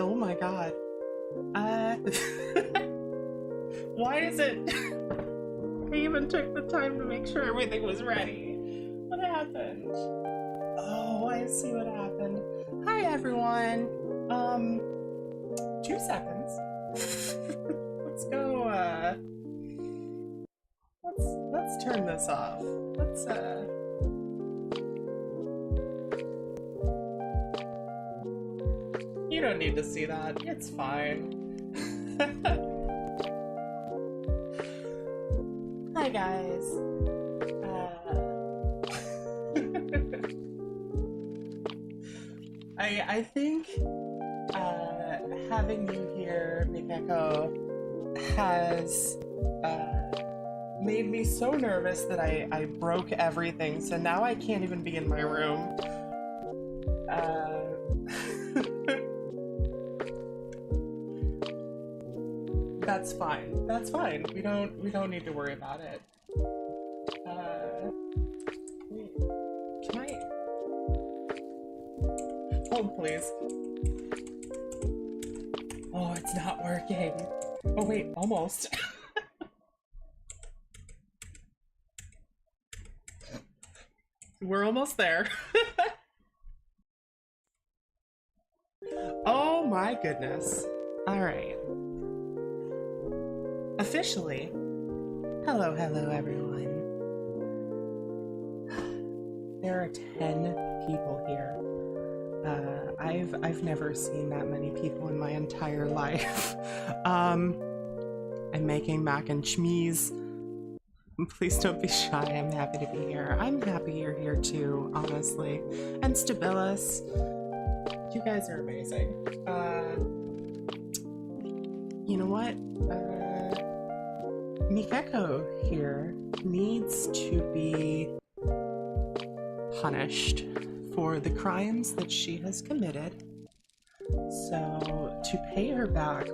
Oh my god. Why is it? I even took the time to make sure everything was ready. What happened? Oh, I see what happened. Hi everyone. 2 seconds. Let's go, let's turn this off. Let's, you don't need to see that. It's fine. Hi guys. I think having you here, Mikeko, has made me so nervous that I broke everything, so now I can't even be in my room. That's fine. That's fine. We don't need to worry about it. Wait, can I? Hold, please. Oh, it's not working. Oh wait, almost. We're almost there. Oh my goodness. All right. Officially. Hello, hello everyone. There are 10 people here. I've never seen that many people in my entire life. I'm making mac and cheese. Please don't be shy, I'm happy to be here. I'm happy you're here too, honestly. And Stabilis, you guys are amazing. You know what? Mikeko here needs to be punished for the crimes that she has committed. So, to pay her back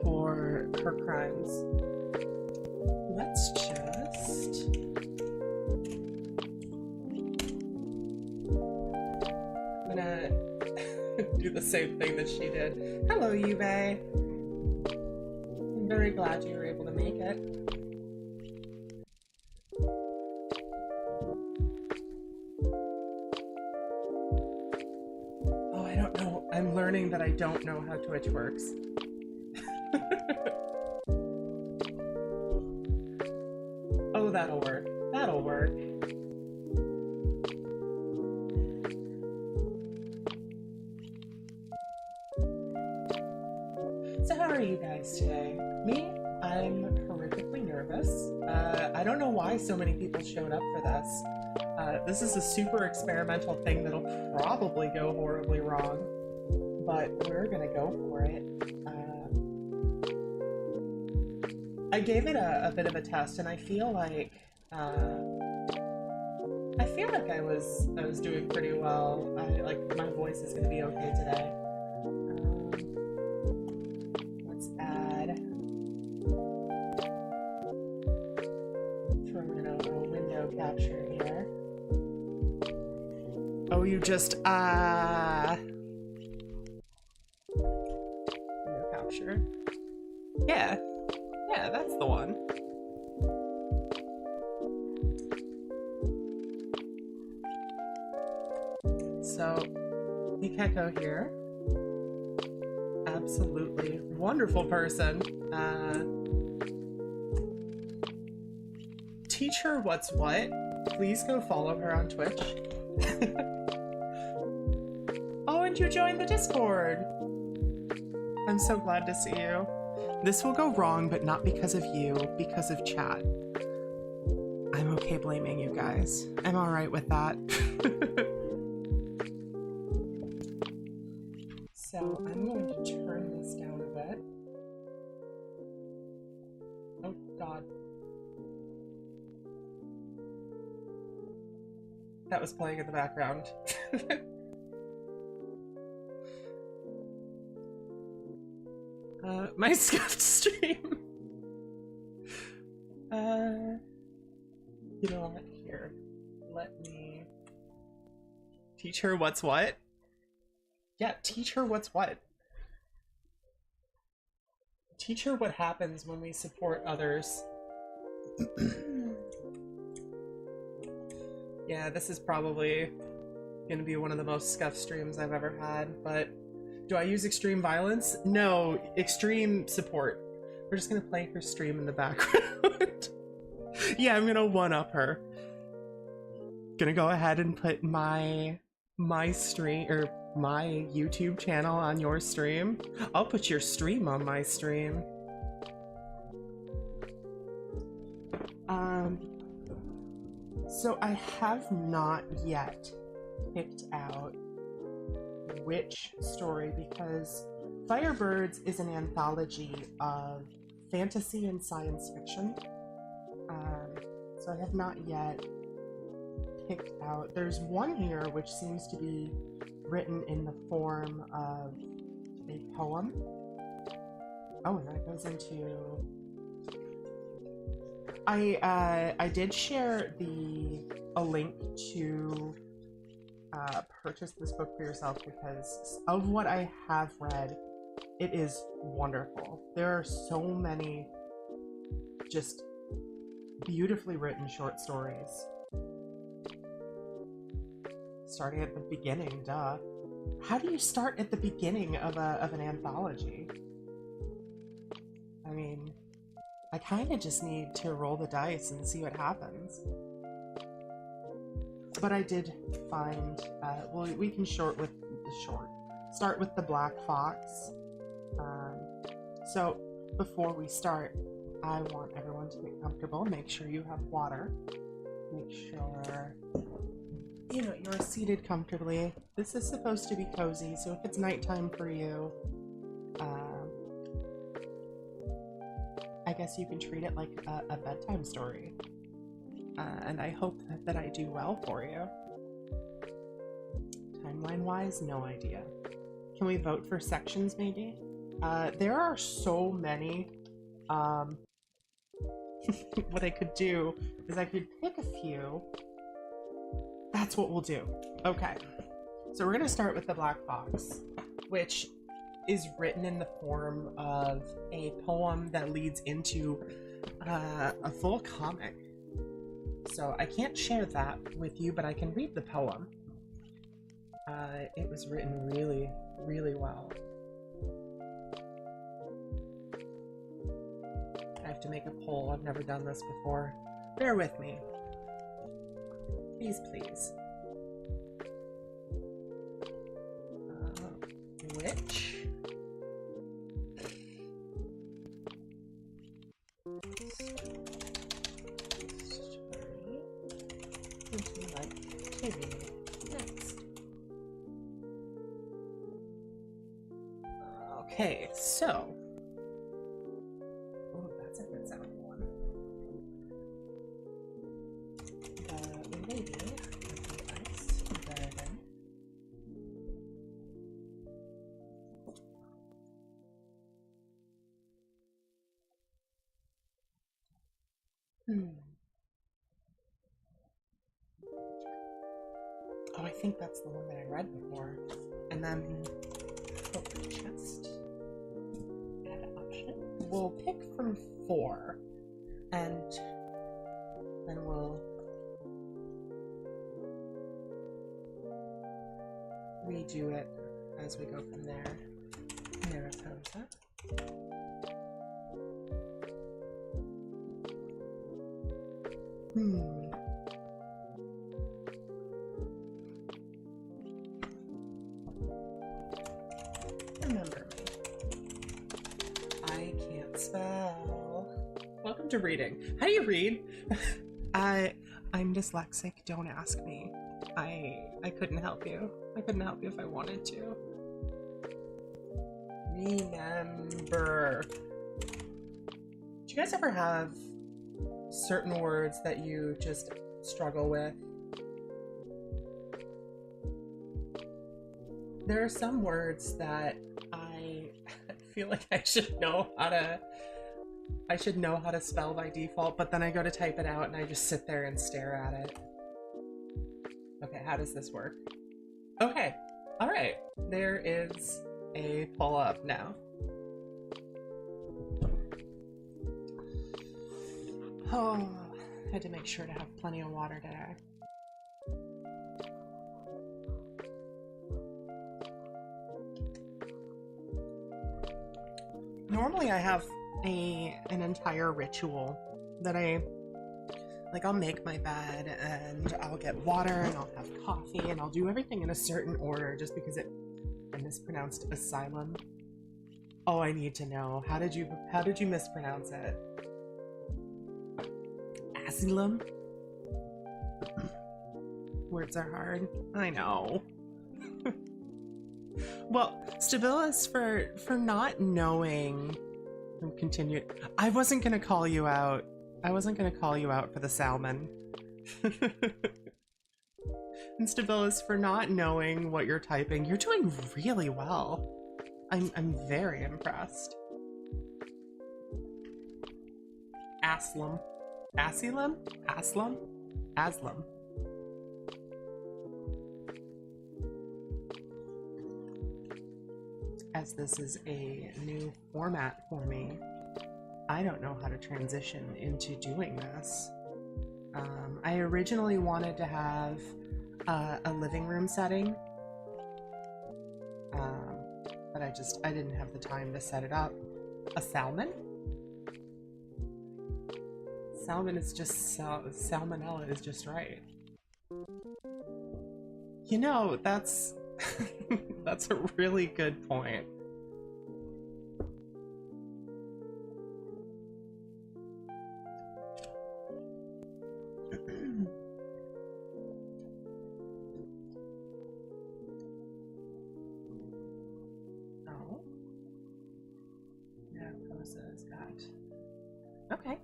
for her crimes, let's just... I'm gonna do the same thing that she did. Hello, Yubei. I'm very glad you were able to make it. Oh, I don't know. I'm learning that I don't know how Twitch works. Oh, that'll work. That'll work. So how are you guys today? Me? I'm horrifically nervous. I don't know why so many people showed up for this. This is a super experimental thing that'll probably go horribly wrong, but we're gonna go for it. I gave it a bit of a test, and I feel like I was doing pretty well. Like my voice is gonna be okay today. Let's add. Throw in a window capture here. Oh, you just window capture. Yeah. Yeah, that's the one. So, Mikeko here. Absolutely wonderful person. Teach her what's what. Please go follow her on Twitch. Oh, and you joined the Discord. I'm so glad to see you. This will go wrong, but not because of you, because of chat. I'm okay blaming you guys. I'm alright with that. So I'm going to turn this down a bit. Oh god. That was playing in the background. My scuffed stream. You know what? Here, let me teach her what's what. Yeah, teach her what's what. Teach her what happens when we support others. Yeah, this is probably gonna be one of the most scuffed streams I've ever had, but do I use extreme violence? No, extreme support. We're just gonna play her stream in the background. Yeah, I'm gonna one-up her. Gonna go ahead and put my stream, or my YouTube channel on your stream. I'll put your stream on my stream. So I have not yet picked out which story, because Firebirds is an anthology of fantasy and science fiction. So I have not yet picked out. There's one here which seems to be written in the form of a poem. Oh, and that goes into... I did share a link to purchase this book for yourself, because of what I have read, it is wonderful. There are so many just beautifully written short stories. Starting at the beginning, duh. How do you start at the beginning of an anthology? I mean, I kind of just need to roll the dice and see what happens. But I did find, well, we can start with the Black Fox. So before we start, I want everyone to get comfortable. Make sure you have water. Make sure, you know, you're seated comfortably. This is supposed to be cozy, so if it's nighttime for you, I guess you can treat it like a bedtime story. And I hope that I do well for you. Timeline-wise, no idea. Can we vote for sections, maybe? There are so many. What I could do is I could pick a few. That's what we'll do. Okay. So we're gonna start with the Black Fox, which is written in the form of a poem that leads into a full comic. So I can't share that with you, but I can read the poem. It was written really, really well. I have to make a poll. I've never done this before. Bear with me. Please, please. Which? Okay, so... Oh, that's a good sounding one. The lady with the ice dragon. Oh, I think that's the one that I read before. And then... open chest. Add option. We'll pick from 4. And then we'll redo it as we go from there. Mariposa. Remember me. I can't spell. Welcome to reading. How do you read? I'm dyslexic. Don't ask me. I couldn't help you. I couldn't help you if I wanted to. Remember. Do you guys ever have certain words that you just struggle with? There are some words that I feel like I should know how to spell by default, but then I go to type it out and I just sit there and stare at it. Okay, how does this work? Okay, all right. There is a pull up now. Oh, had to make sure to have plenty of water today. Normally I have an entire ritual that I'll make my bed and I'll get water and I'll have coffee and I'll do everything in a certain order just because I mispronounced asylum. Oh, I need to know. How did you mispronounce it? Asylum? Words are hard. I know. Well, Stabilis, for not knowing. Continue. I wasn't gonna call you out. I wasn't gonna call you out for the salmon. And Stabilis, for not knowing what you're typing, you're doing really well. I'm very impressed. Aslam. Asylum? Aslam? Aslam. As this is a new format for me, I don't know how to transition into doing this. I originally wanted to have a living room setting, but I didn't have the time to set it up. A salmon? Salmon is just salmonella is just right. You know, that's that's a really good point. Oh. Yeah, Rosa's got. Okay.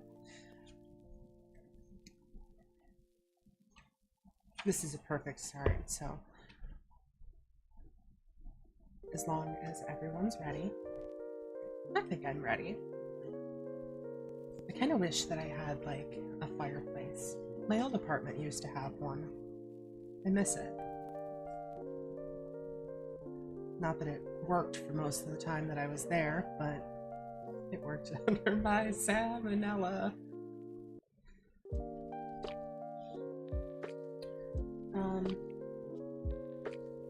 This is a perfect start, so as long as everyone's ready. I think I'm ready. I kind of wish that I had, like, a fireplace. My old apartment used to have one. I miss it. Not that it worked for most of the time that I was there, but it worked under my salmonella.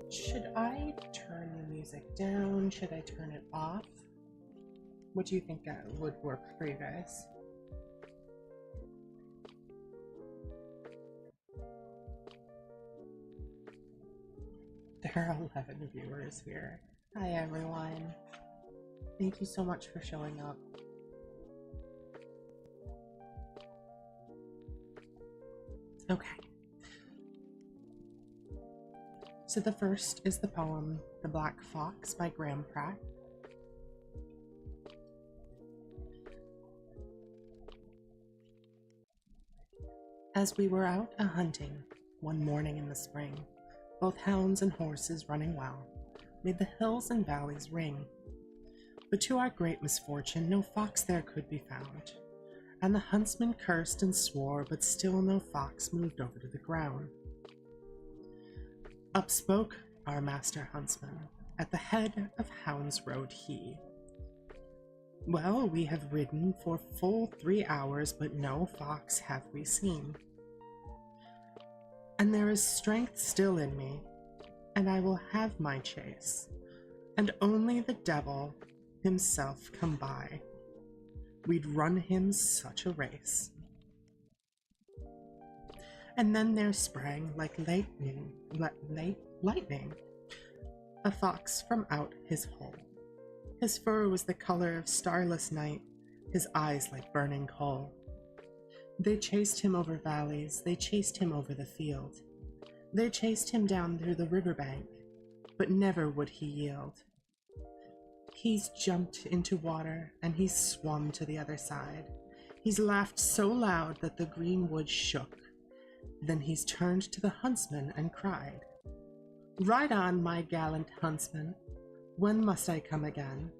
Should I turn the music down? Should I turn it off? What do you think would work for you guys? There are 11 viewers here. Hi everyone. Thank you so much for showing up. Okay. So the first is the poem The Black Fox by Graham Pratt. As we were out a-hunting one morning in the spring, both hounds and horses running well, made the hills and valleys ring. But to our great misfortune no fox there could be found, and the huntsman cursed and swore, but still no fox moved over to the ground. Up spoke our master huntsman, at the head of hounds rode he. Well, we have ridden for full 3 hours, but no fox have we seen. And there is strength still in me, and I will have my chase, and only the devil himself come by, we'd run him such a race. And then there sprang like lightning, a fox from out his hole. His fur was the color of starless night, his eyes like burning coal. They chased him over valleys, they chased him over the field. They chased him down through the riverbank, but never would he yield. He's jumped into water, and he's swum to the other side. He's laughed so loud that the green wood shook. Then he's turned to the huntsman and cried, "Ride on, my gallant huntsman, when must I come again?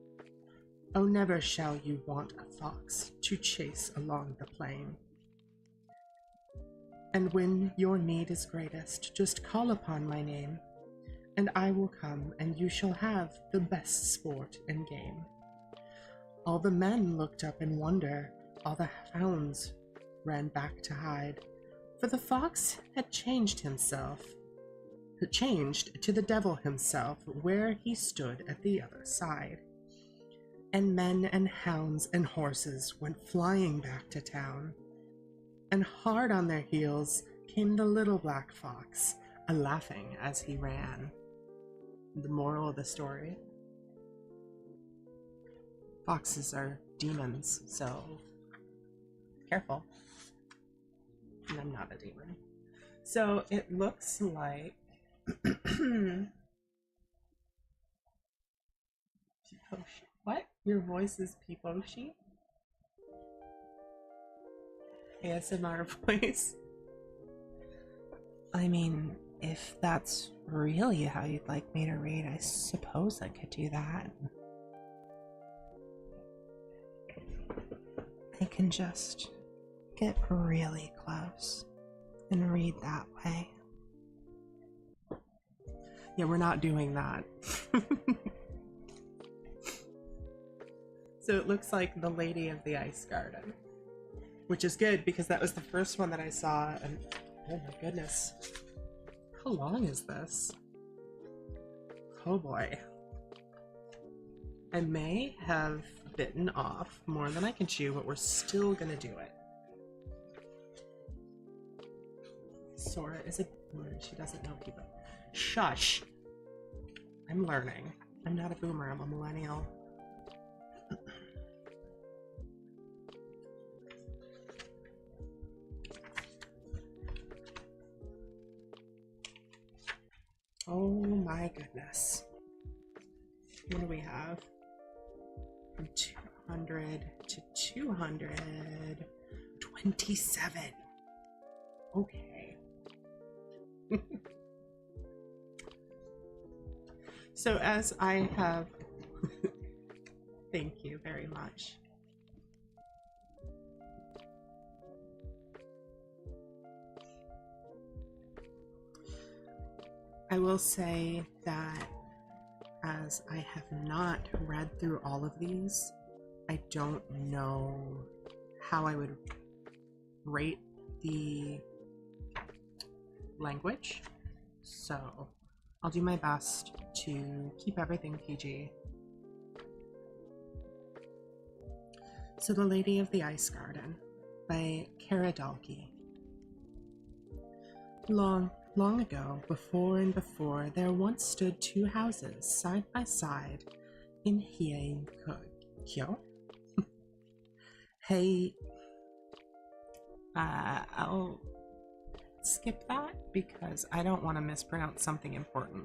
Oh, never shall you want a fox to chase along the plain. And when your need is greatest, just call upon my name, and I will come, and you shall have the best sport and game." All the men looked up in wonder, all the hounds ran back to hide, for the fox had changed to the devil himself, where he stood at the other side. And men and hounds and horses went flying back to town, and hard on their heels came the little black fox, a-laughing as he ran. The moral of the story: foxes are demons, so careful. And I'm not a demon. So it looks like what? Your voice is Peeposhi? ASMR voice? I mean, if that's really how you'd like me to read, I suppose I could do that. I can just get really close and read that way. Yeah, we're not doing that. So it looks like The Lady of the Ice Garden, which is good because that was the first one that I saw, and oh my goodness. How long is this? Oh boy. I may have bitten off more than I can chew, but we're still gonna do it. Sora is a boomer. She doesn't know people. Shush. I'm learning. I'm not a boomer, I'm a millennial. Oh my goodness. What do we have? From 200 to 227. Okay. So as I have... Thank you very much. I will say that as I have not read through all of these, I don't know how I would rate the language, so I'll do my best to keep everything PG. So The Lady of the Ice Garden by Kara Dalkey. Long ago, before and before, there once stood two houses side by side in Hyein-kyo. Hey, I'll skip that because I don't want to mispronounce something important.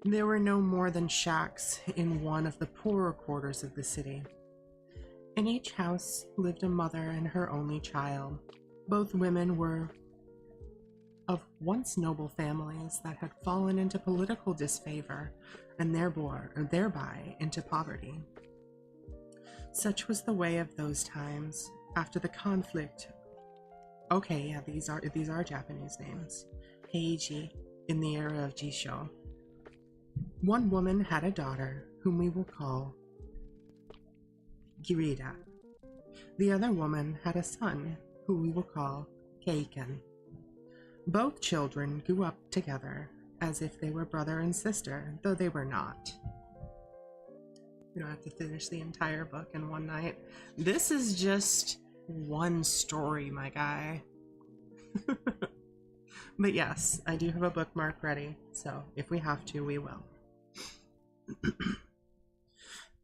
There were no more than shacks in one of the poorer quarters of the city. In each house lived a mother and her only child. Both women were of once noble families that had fallen into political disfavor and thereby into poverty. Such was the way of those times after the conflict. Okay, yeah, these are Japanese names. Heiji in the era of Jisho. One woman had a daughter whom we will call Girida. The other woman had a son who we will call Keiken. Both children grew up together as if they were brother and sister, though they were not. You don't have to finish the entire book in one night. This is just one story, my guy. But yes, I do have a bookmark ready, so if we have to, we will.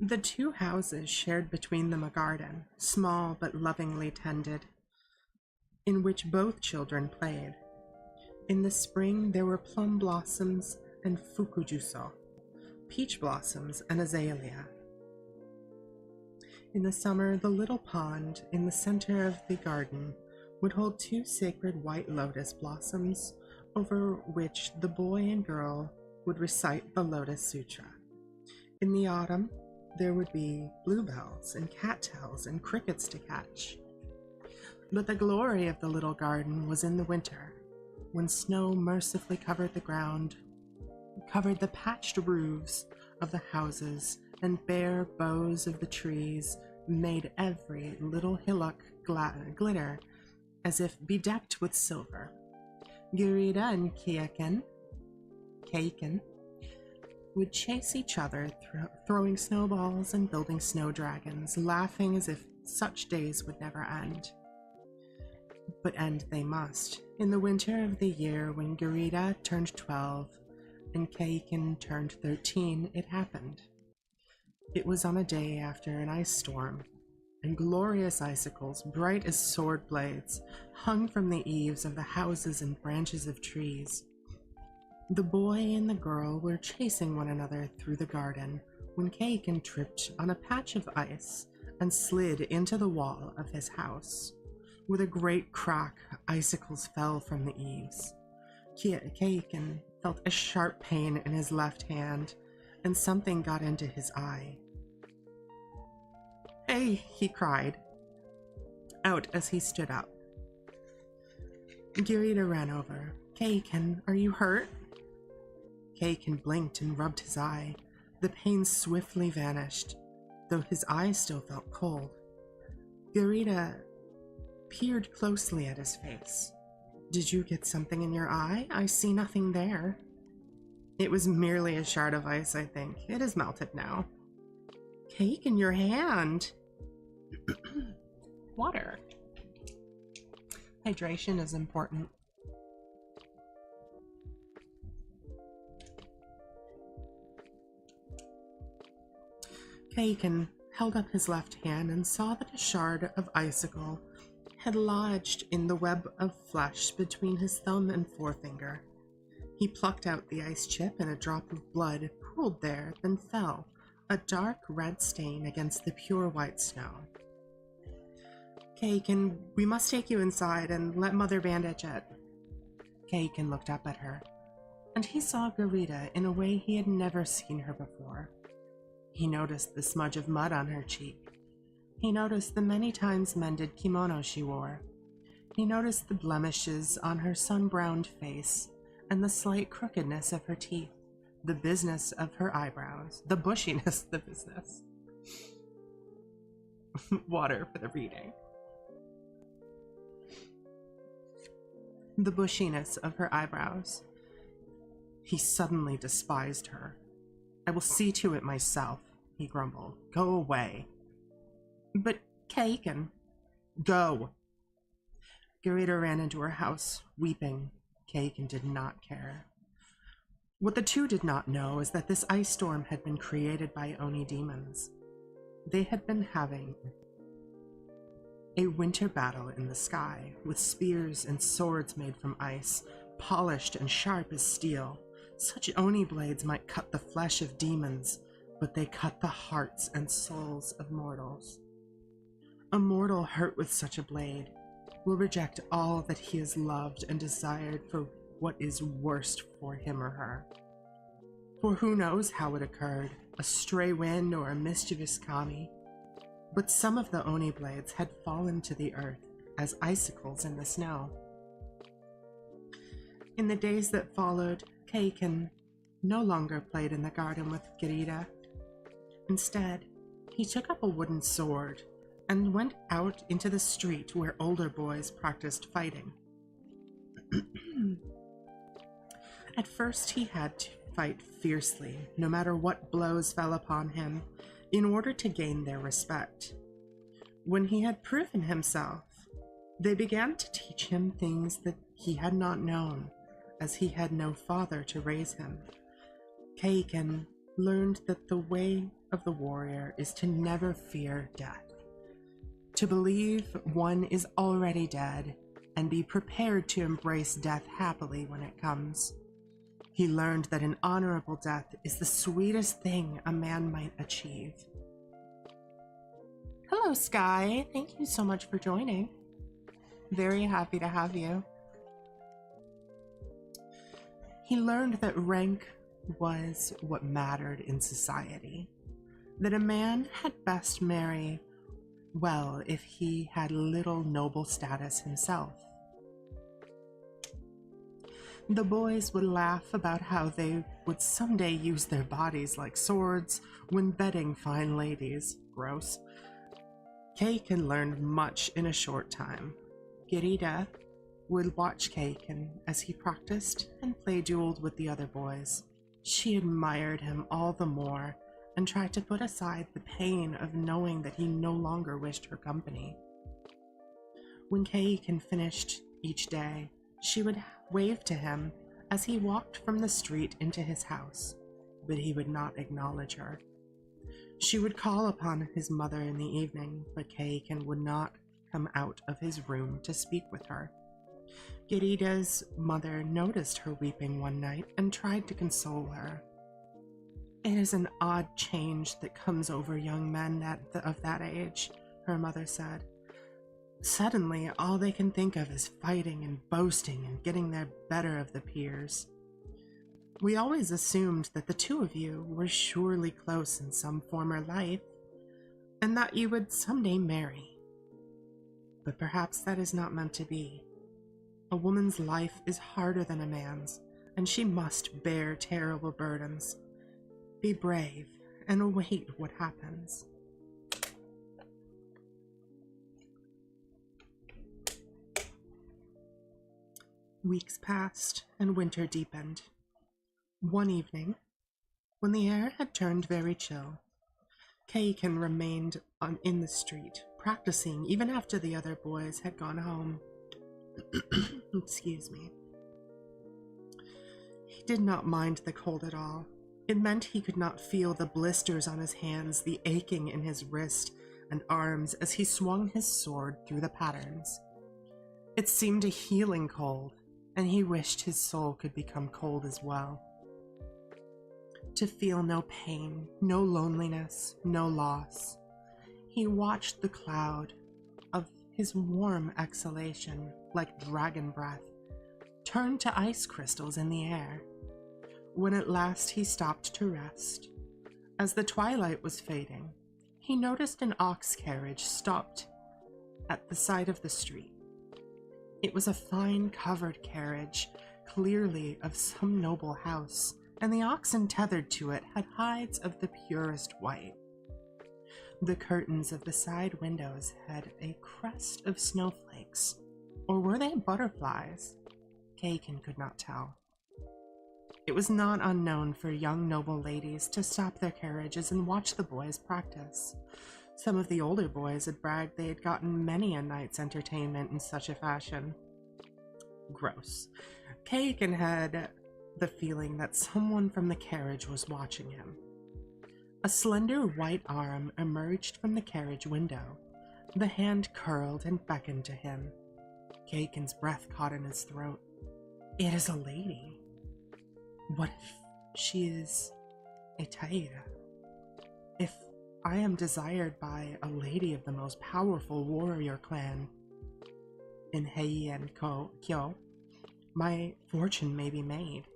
The two houses shared between them a garden, small but lovingly tended, in which both children played. In the spring there were plum blossoms and fukujuso, peach blossoms and azalea. In the summer, the little pond in the center of the garden would hold two sacred white lotus blossoms over which the boy and girl would recite the Lotus Sutra. In the autumn, there would be bluebells and cattails and crickets to catch. But the glory of the little garden was in the winter, when snow mercifully covered the ground, covered the patched roofs of the houses, and bare boughs of the trees made every little hillock glitter, as if bedecked with silver. Girita and Kaiken would chase each other, throwing snowballs and building snow dragons, laughing as if such days would never end. But end they must. In the winter of the year when Girita turned 12 and Kaiken turned 13, it happened. It was on a day after an ice storm, and glorious icicles, bright as sword blades, hung from the eaves of the houses and branches of trees. The boy and the girl were chasing one another through the garden when Kaiken tripped on a patch of ice and slid into the wall of his house. With a great crack, icicles fell from the eaves. Kaiken felt a sharp pain in his left hand, and something got into his eye. "Hey," he cried out as he stood up. Girita ran over. "Kaiken, are you hurt?" Kaiken blinked and rubbed his eye. The pain swiftly vanished, though his eye still felt cold. Girita peered closely at his face. "Did you get something in your eye? I see nothing there." "It was merely a shard of ice, I think. It is melted now." "Cake in your hand!" Water. Hydration is important. Kaiken held up his left hand and saw that a shard of icicle had lodged in the web of flesh between his thumb and forefinger. He plucked out the ice chip, and a drop of blood pooled there, then fell, a dark red stain against the pure white snow. "Kaiken, we must take you inside and let Mother bandage it." Kaiken looked up at her, and he saw Girita in a way he had never seen her before. He noticed the smudge of mud on her cheek. He noticed the many times mended kimono she wore. He noticed the blemishes on her sun-browned face and the slight crookedness of her teeth, the business of her eyebrows, the bushiness of the business. Water for the reading. The bushiness of her eyebrows. He suddenly despised her. "I will see to it myself," he grumbled. "Go away." "But Kaiken." "Go." Girita ran into her house, weeping. Kaiken did not care. What the two did not know is that this ice storm had been created by Oni demons. They had been having a winter battle in the sky, with spears and swords made from ice, polished and sharp as steel. Such Oni blades might cut the flesh of demons, but they cut the hearts and souls of mortals. A mortal hurt with such a blade will reject all that he has loved and desired for what is worst for him or her. For who knows how it occurred, a stray wind or a mischievous kami. But some of the Oni blades had fallen to the earth as icicles in the snow. In the days that followed, Kaiken no longer played in the garden with Girita. Instead, he took up a wooden sword and went out into the street where older boys practiced fighting. At first, he had to fight fiercely, no matter what blows fell upon him, in order to gain their respect. When he had proven himself, they began to teach him things that he had not known, as he had no father to raise him. Kaiken learned that the way of the warrior is to never fear death, to believe one is already dead, and be prepared to embrace death happily when it comes. He learned that an honorable death is the sweetest thing a man might achieve. Hello, Sky. Thank you so much for joining. Very happy to have you. He learned that rank was what mattered in society, that a man had best marry well if he had little noble status himself. The boys would laugh about how they would someday use their bodies like swords when bedding fine ladies. Gross. Kaiken learned much in a short time. Girida would watch Kaiken as he practiced and play-dueled with the other boys. She admired him all the more and tried to put aside the pain of knowing that he no longer wished her company. When Kaiken finished each day, she would wave to him as he walked from the street into his house, but he would not acknowledge her. She would call upon his mother in the evening, but Kaiken would not come out of his room to speak with her. Girida's mother noticed her weeping one night and tried to console her. "It is an odd change that comes over young men of that age," her mother said. "Suddenly, all they can think of is fighting and boasting and getting the better of the peers. We always assumed that the two of you were surely close in some former life, and that you would someday marry. But perhaps that is not meant to be. A woman's life is harder than a man's, and she must bear terrible burdens. Be brave and await what happens." Weeks passed, and winter deepened. One evening, when the air had turned very chill, Kaiken remained in the street, practicing even after the other boys had gone home. Excuse me. He did not mind the cold at all. It meant he could not feel the blisters on his hands, the aching in his wrist and arms as he swung his sword through the patterns. It seemed a healing cold, and he wished his soul could become cold as well. To feel no pain, no loneliness, no loss. He watched the cloud of his warm exhalation, like dragon breath, turn to ice crystals in the air. When at last he stopped to rest, as the twilight was fading, he noticed an ox carriage stopped at the side of the street. It was a fine covered carriage, clearly of some noble house, and the oxen tethered to it had hides of the purest white. The curtains of the side windows had a crest of snowflakes, or were they butterflies? Kaiken could not tell. It was not unknown for young noble ladies to stop their carriages and watch the boys practice. Some of the older boys had bragged they had gotten many a night's entertainment in such a fashion. Gross. Kaiken had the feeling that someone from the carriage was watching him. A slender white arm emerged from the carriage window. The hand curled and beckoned to him. Kaiken's breath caught in his throat. It is a lady. What if she is a Taira? If I am desired by a lady of the most powerful warrior clan in Heian Kyo, my fortune may be made.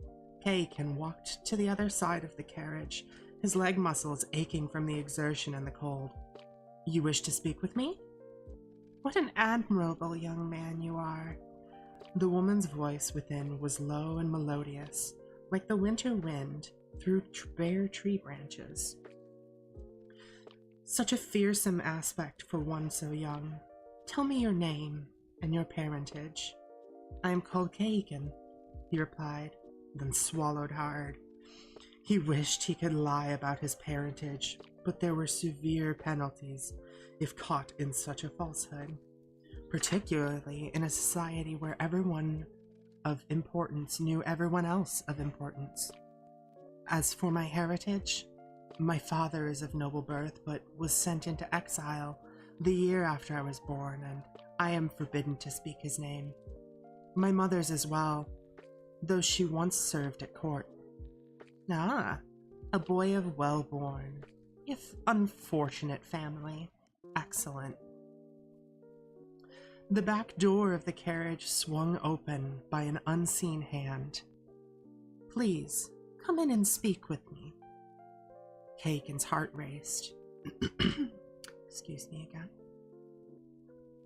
Kaiken walked to the other side of the carriage, his leg muscles aching from the exertion and the cold. "You wish to speak with me? What an admirable young man you are." The woman's voice within was low and melodious, like the winter wind through bare tree branches. Such a fearsome aspect for one so young. "Tell me your name and your parentage." "I am called Kaiken," he replied, then swallowed hard. He wished he could lie about his parentage, but there were severe penalties if caught in such a falsehood, particularly in a society where everyone of importance knew everyone else of importance. "As for my heritage, my father is of noble birth, but was sent into exile the year after I was born, and I am forbidden to speak his name. My mother's as well, though she once served at court." "Ah, a boy of well-born, if unfortunate family. Excellent." The back door of the carriage swung open by an unseen hand. "Please, come in and speak with me." Kaiken's heart raced. Excuse me again.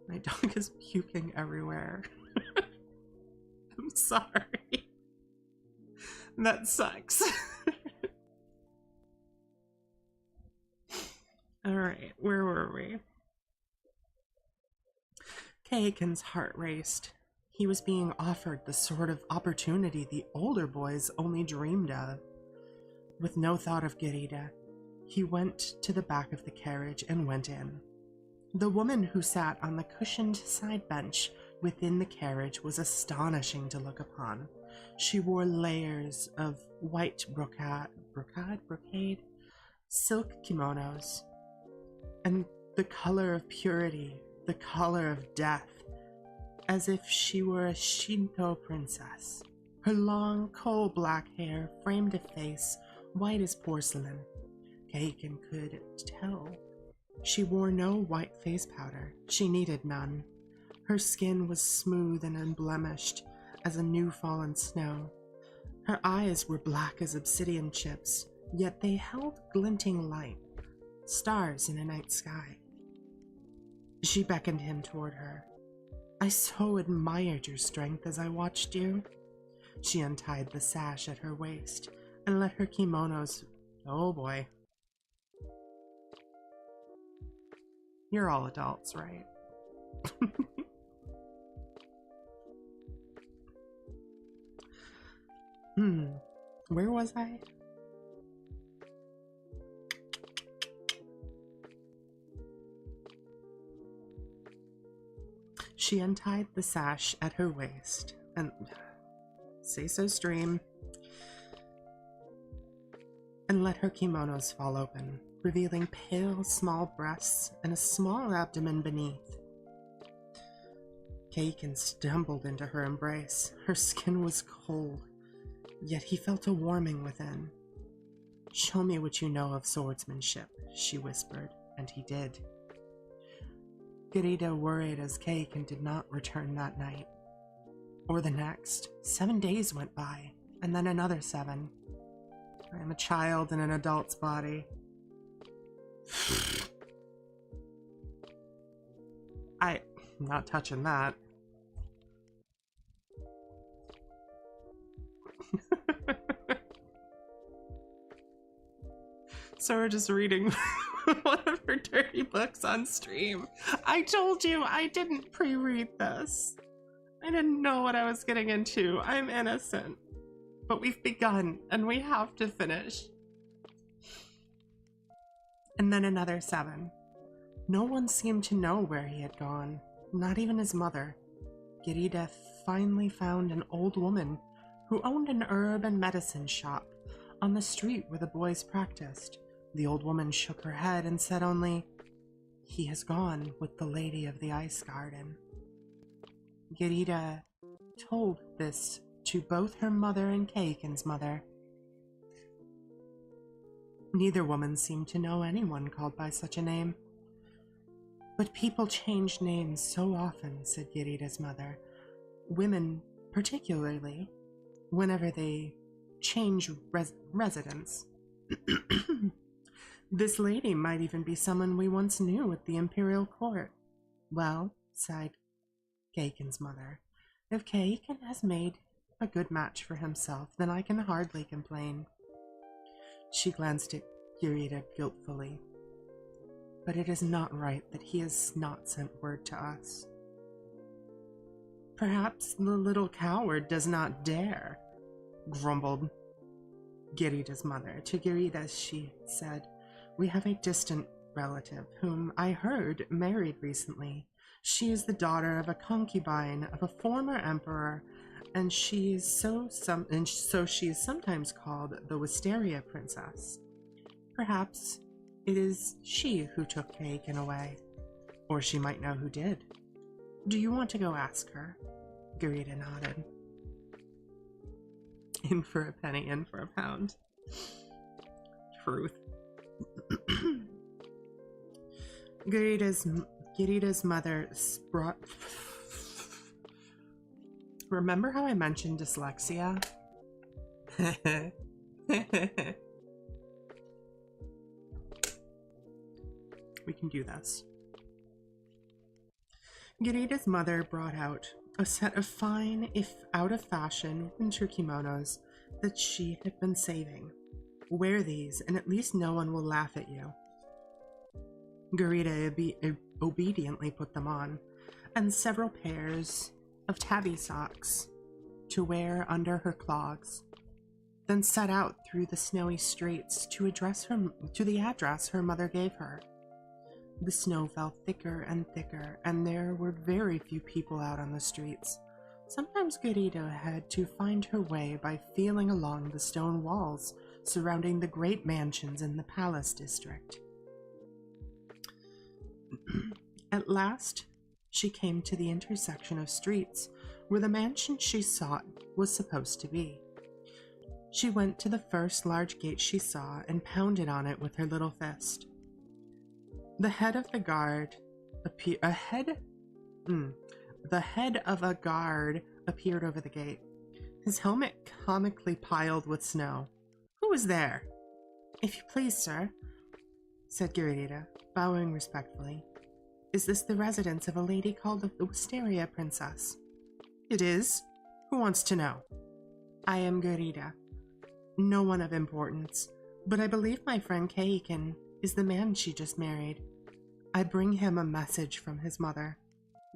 My dog is puking everywhere. I'm sorry. That sucks. Alright, where were we? Kaiken's heart raced. He was being offered the sort of opportunity the older boys only dreamed of. With no thought of Girida, he went to the back of the carriage and went in. The woman who sat on the cushioned side bench within the carriage was astonishing to look upon. She wore layers of white brocade, silk kimonos, and the color of purity, the color of death, as if she were a Shinto princess. Her long, coal-black hair framed a face white as porcelain. Kaiken could tell she wore no white face powder. She needed none. Her skin was smooth and unblemished as a new-fallen snow. Her eyes were black as obsidian chips, yet they held glinting light, stars in a night sky. She beckoned him toward her. I so admired your strength as I watched you. She untied the sash at her waist and let her kimonos... Oh boy. You're all adults, right? Where was I? She untied the sash at her waist and... Say so, stream. And let her kimonos fall open, revealing pale, small breasts and a small abdomen beneath. Kaiken stumbled into her embrace. Her skin was cold, yet he felt a warming within. Show me what you know of swordsmanship, she whispered, and he did. Girida worried as Kaiken did not return that night. Or the next. 7 days went by, and then another 7. I am a child in an adult's body. I'm not touching that. Sora just reading one of her dirty books on stream. I told you I didn't pre-read this. I didn't know what I was getting into. I'm innocent. But we've begun, and we have to finish. And then another 7. No one seemed to know where he had gone, not even his mother. Girida finally found an old woman who owned an herb and medicine shop on the street where the boys practiced. The old woman shook her head and said only, "He has gone with the lady of the ice garden." Girida told this to both her mother and Kaiken's mother. Neither woman seemed to know anyone called by such a name. But people change names so often, said Girida's mother. Women, particularly, whenever they change residence. This lady might even be someone we once knew at the imperial court. Well, sighed Kaiken's mother, if Kaiken has made a good match for himself, then I can hardly complain. She glanced at Girida guiltfully. But it is not right that he has not sent word to us. Perhaps the little coward does not dare, grumbled Girida's mother. To Girida she said, "We have a distant relative whom I heard married recently. She is the daughter of a concubine of a former emperor, and she is so she is sometimes called the Wisteria Princess. Perhaps it is she who took Kaiken away, or she might know who did. Do you want to go ask her?" Girida nodded. In for a penny, in for a pound. Truth. Girida's mother brought... Remember how I mentioned dyslexia? We can do this. Girida's mother brought out a set of fine, if out of fashion, winter kimonos that she had been saving. Wear these, and at least no one will laugh at you. Girida obediently put them on. and several pairs of tabby socks to wear under her clogs, then set out through the snowy streets to the address her mother gave her. The snow fell thicker and thicker, and there were very few people out on the streets. Sometimes Gita had to find her way by feeling along the stone walls surrounding the great mansions in the palace district. At last, she came to the intersection of streets where the mansion she sought was supposed to be. She went to the first large gate she saw and pounded on it with her little fist. The head of a guard appeared over the gate, his helmet comically piled with snow. "Who is there?" "If you please, sir," said Gurita, bowing respectfully. "Is this the residence of a lady called the Wisteria Princess?" "It is. Who wants to know?" "I am Gurita. No one of importance, but I believe my friend Kaiken is the man she just married. I bring him a message from his mother."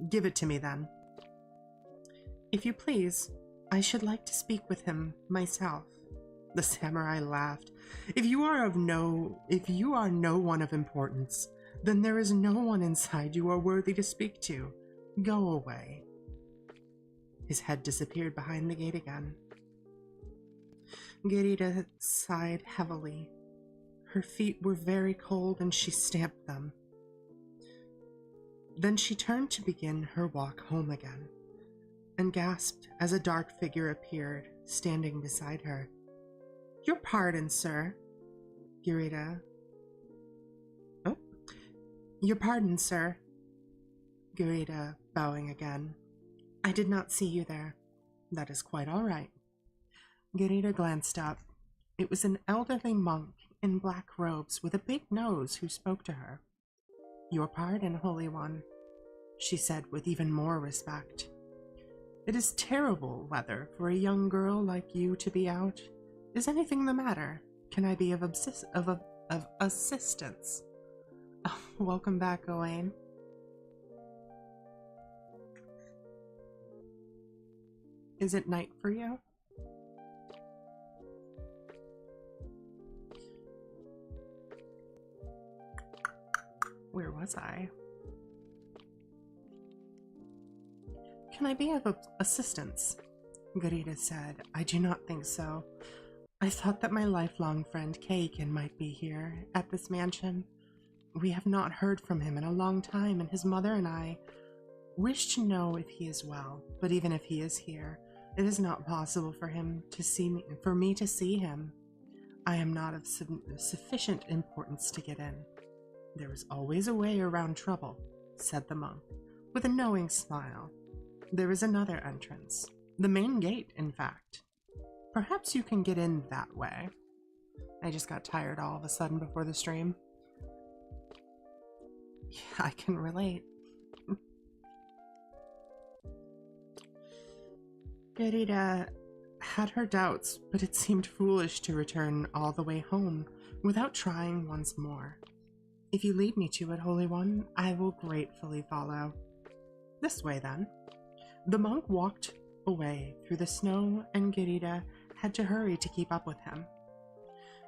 "Give it to me, then." "If you please, I should like to speak with him myself." The samurai laughed. If you are no one of importance, then there is no one inside you are worthy to speak to. Go away." His head disappeared behind the gate again. Gurita sighed heavily. Her feet were very cold and she stamped them. Then she turned to begin her walk home again, and gasped as a dark figure appeared, standing beside her. "Your pardon, sir." Gurita. "Oh? Your pardon, sir." Gurita, bowing again. "I did not see you there." "That is quite all right." Gurita glanced up. It was an elderly monk in black robes with a big nose who spoke to her. "Your pardon, Holy One," she said with even more respect. "It is terrible weather for a young girl like you to be out. Is anything the matter? Can I be of assistance?" "Oh, welcome back, Owain." "Is it night for you?" Where was I? "Can I be of assistance?" Gurita said. "I do not think so. I thought that my lifelong friend Kaiken might be here, at this mansion. We have not heard from him in a long time, and his mother and I wish to know if he is well. But even if he is here, it is not possible for me to see him. I am not of sufficient importance to get in." "There is always a way around trouble," said the monk, with a knowing smile. "There is another entrance. The main gate, in fact. Perhaps you can get in that way." I just got tired all of a sudden before the stream. Yeah, I can relate. Gurita had her doubts, but it seemed foolish to return all the way home without trying once more. "If you lead me to it, Holy One, I will gratefully follow." "This way, then." The monk walked away through the snow, and Gurita had to hurry to keep up with him.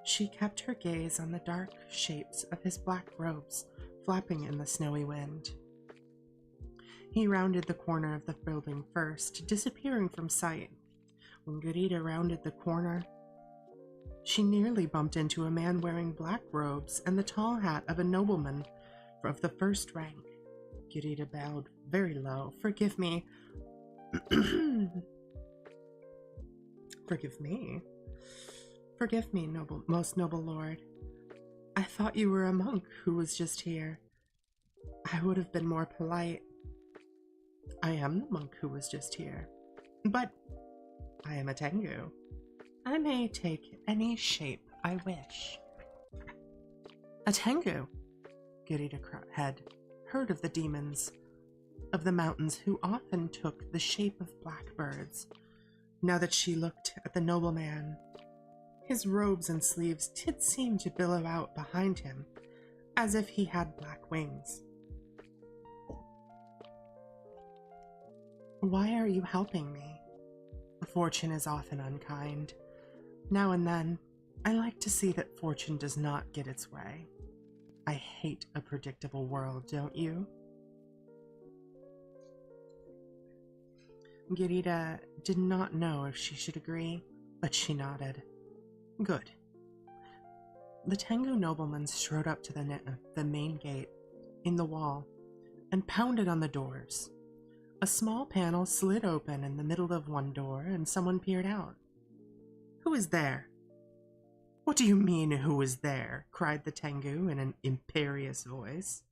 She kept her gaze on the dark shapes of his black robes flapping in the snowy wind. He rounded the corner of the building first, disappearing from sight. When Gurita rounded the corner, she nearly bumped into a man wearing black robes and the tall hat of a nobleman of the first rank. Gurita bowed very low. "Forgive me." "Forgive me? Forgive me, most noble lord. I thought you were a monk who was just here. I would have been more polite." "I am the monk who was just here. But I am a tangu. I may take any shape I wish." "A tangu?" Gurita had heard of the demons of the mountains who often took the shape of blackbirds. Now that she looked at the nobleman, his robes and sleeves did seem to billow out behind him, as if he had black wings. Why are you helping me? Fortune is often unkind. Now and then, I like to see that fortune does not get its way. I hate a predictable world, don't you? Girita did not know if she should agree, but she nodded. Good. The Tangu nobleman strode up to the main gate in the wall and pounded on the doors. A small panel slid open in the middle of one door and someone peered out. Who is there? What do you mean, who is there? Cried the Tangu in an imperious voice.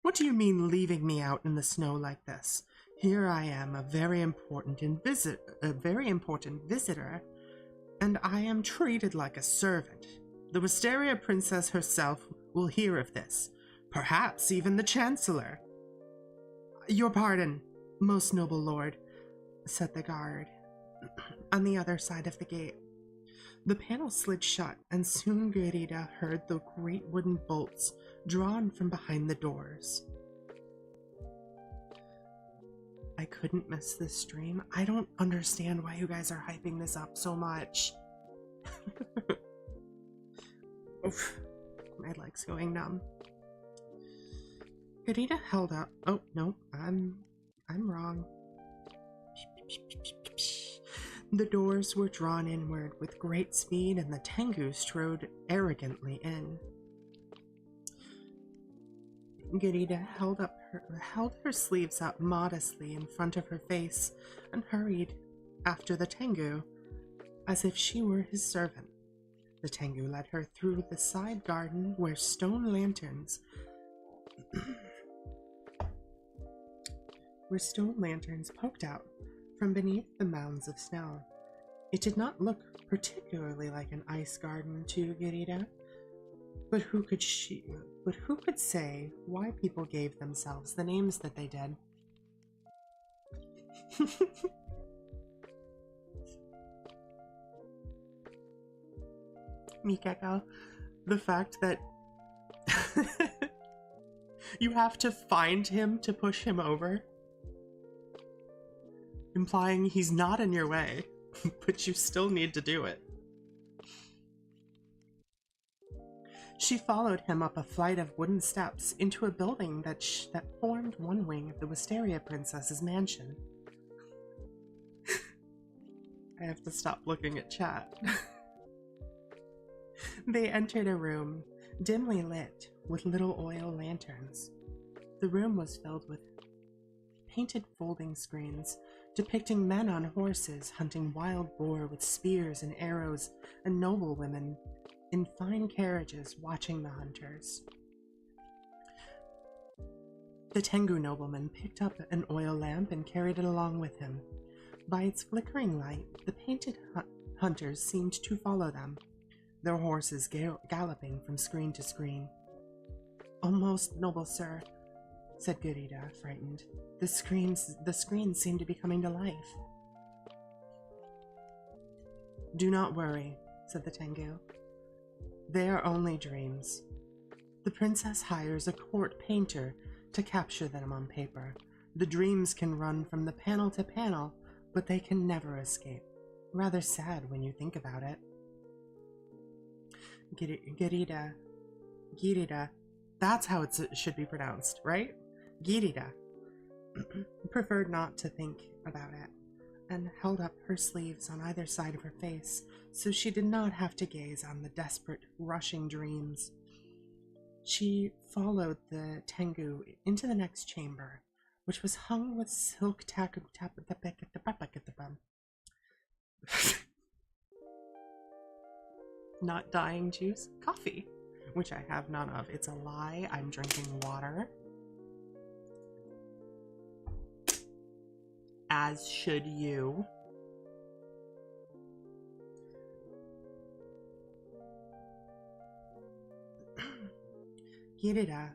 What do you mean leaving me out in the snow like this? Here I am, a very important visitor, and I am treated like a servant. The Wisteria princess herself will hear of this, perhaps even the chancellor. Your pardon, most noble lord, said the guard on the other side of the gate. The panel slid shut, and soon Girita heard the great wooden bolts drawn from behind the doors. I couldn't miss this stream. I don't understand why you guys are hyping this up so much. Oof, my leg's going numb. Girita held up. Oh no, I'm wrong. The doors were drawn inward with great speed, and the Tangu strode arrogantly in. Girita held her sleeves up modestly in front of her face and hurried after the Tangu, as if she were his servant. The Tangu led her through the side garden where stone lanterns poked out from beneath the mounds of snow. It did not look particularly like an ice garden to Girita, but who could say why people gave themselves the names that they did? Mikeko, the fact that you have to find him to push him over, implying he's not in your way, but you still need to do it. She followed him up a flight of wooden steps into a building that formed one wing of the Wisteria princess's mansion. I have to stop looking at chat. They entered a room, dimly lit with little oil lanterns. The room was filled with painted folding screens depicting men on horses hunting wild boar with spears and arrows, and noble women in fine carriages watching the hunters. The Tangu nobleman picked up an oil lamp and carried it along with him. By its flickering light, the painted hunters seemed to follow them, their horses galloping from screen to screen. "Oh, most noble sir," said Girita, frightened. The screens seem to be coming to life." "Do not worry," said the Tangu. "They are only dreams. The princess hires a court painter to capture them on paper. The dreams can run from the panel to panel, but they can never escape. Rather sad when you think about it." Girita. That's how it should be pronounced, right? Girita preferred not to think about it, and held up her sleeves on either side of her face, so she did not have to gaze on the desperate, rushing dreams. She followed the Tangu into the next chamber, which was hung with silk not dying juice, coffee, which I have none of. It's a lie. I'm drinking water. As should you. Girita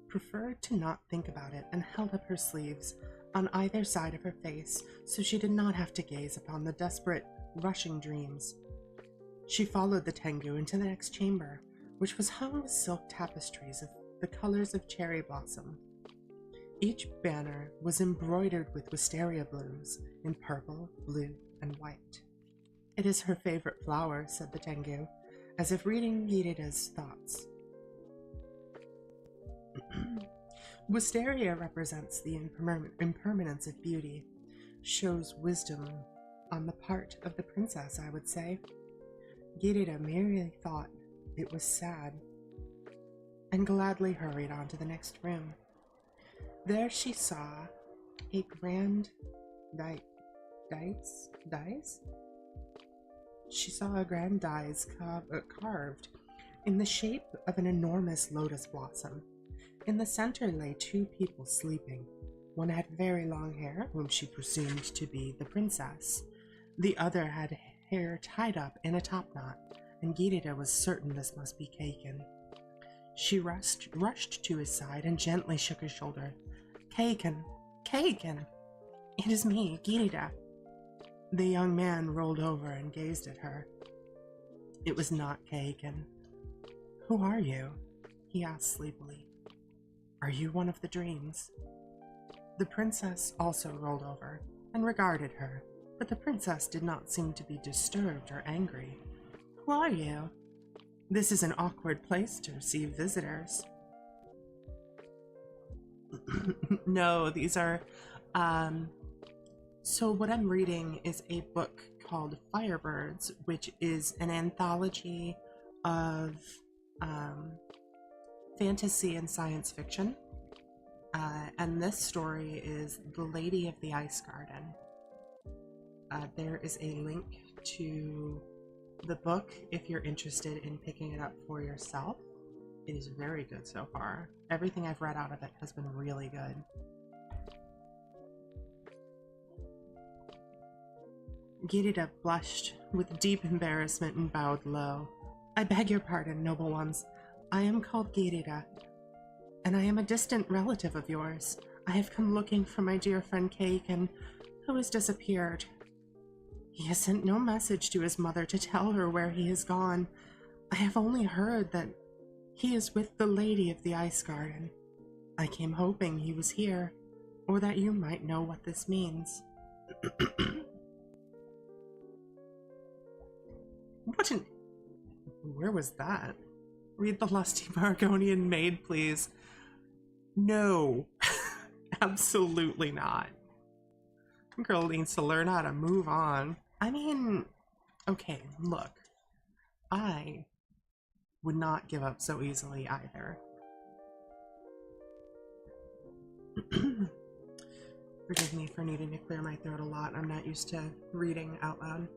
preferred to not think about it and held up her sleeves on either side of her face so she did not have to gaze upon the desperate, rushing dreams. She followed the Tangu into the next chamber, which was hung with silk tapestries of the colors of cherry blossom. Each banner was embroidered with wisteria blooms in purple, blue, and white. "It is her favorite flower," said the tangu, as if reading Gita's thoughts. Wisteria represents the impermanence of beauty, shows wisdom on the part of the princess, I would say. Gita merely thought it was sad, and gladly hurried on to the next room. There she saw a grand dice? She saw a grand dice carved in the shape of an enormous lotus blossom. In the center lay two people sleeping. One had very long hair, whom she presumed to be the princess. The other had hair tied up in a topknot, and Gita was certain this must be Kaiken. She rushed to his side and gently shook his shoulder. "Kaiken! Kaiken! It is me, Gita." The young man rolled over and gazed at her. It was not Kaiken. "Who are you?" he asked sleepily. "Are you one of the dreams?" The princess also rolled over and regarded her, but the princess did not seem to be disturbed or angry. "Who are you? This is an awkward place to receive visitors." No, these are, so what I'm reading is a book called Firebirds, which is an anthology of fantasy and science fiction. And this story is The Lady of the Ice Garden. There is a link to the book if you're interested in picking it up for yourself. It is very good so far. Everything I've read out of it has been really good. Gita blushed with deep embarrassment and bowed low. "I beg your pardon, noble ones. I am called Gita, and I am a distant relative of yours. I have come looking for my dear friend Kaiken, who has disappeared. He has sent no message to his mother to tell her where he has gone. I have only heard that he is with the Lady of the Ice Garden. I came hoping he was here, or that you might know what this means." Where was that? "Read the lusty Margonian maid, please." No, absolutely not. Girl needs to learn how to move on. I mean, okay, look, I would not give up so easily either. Forgive me for needing to clear my throat a lot. I'm not used to reading out loud.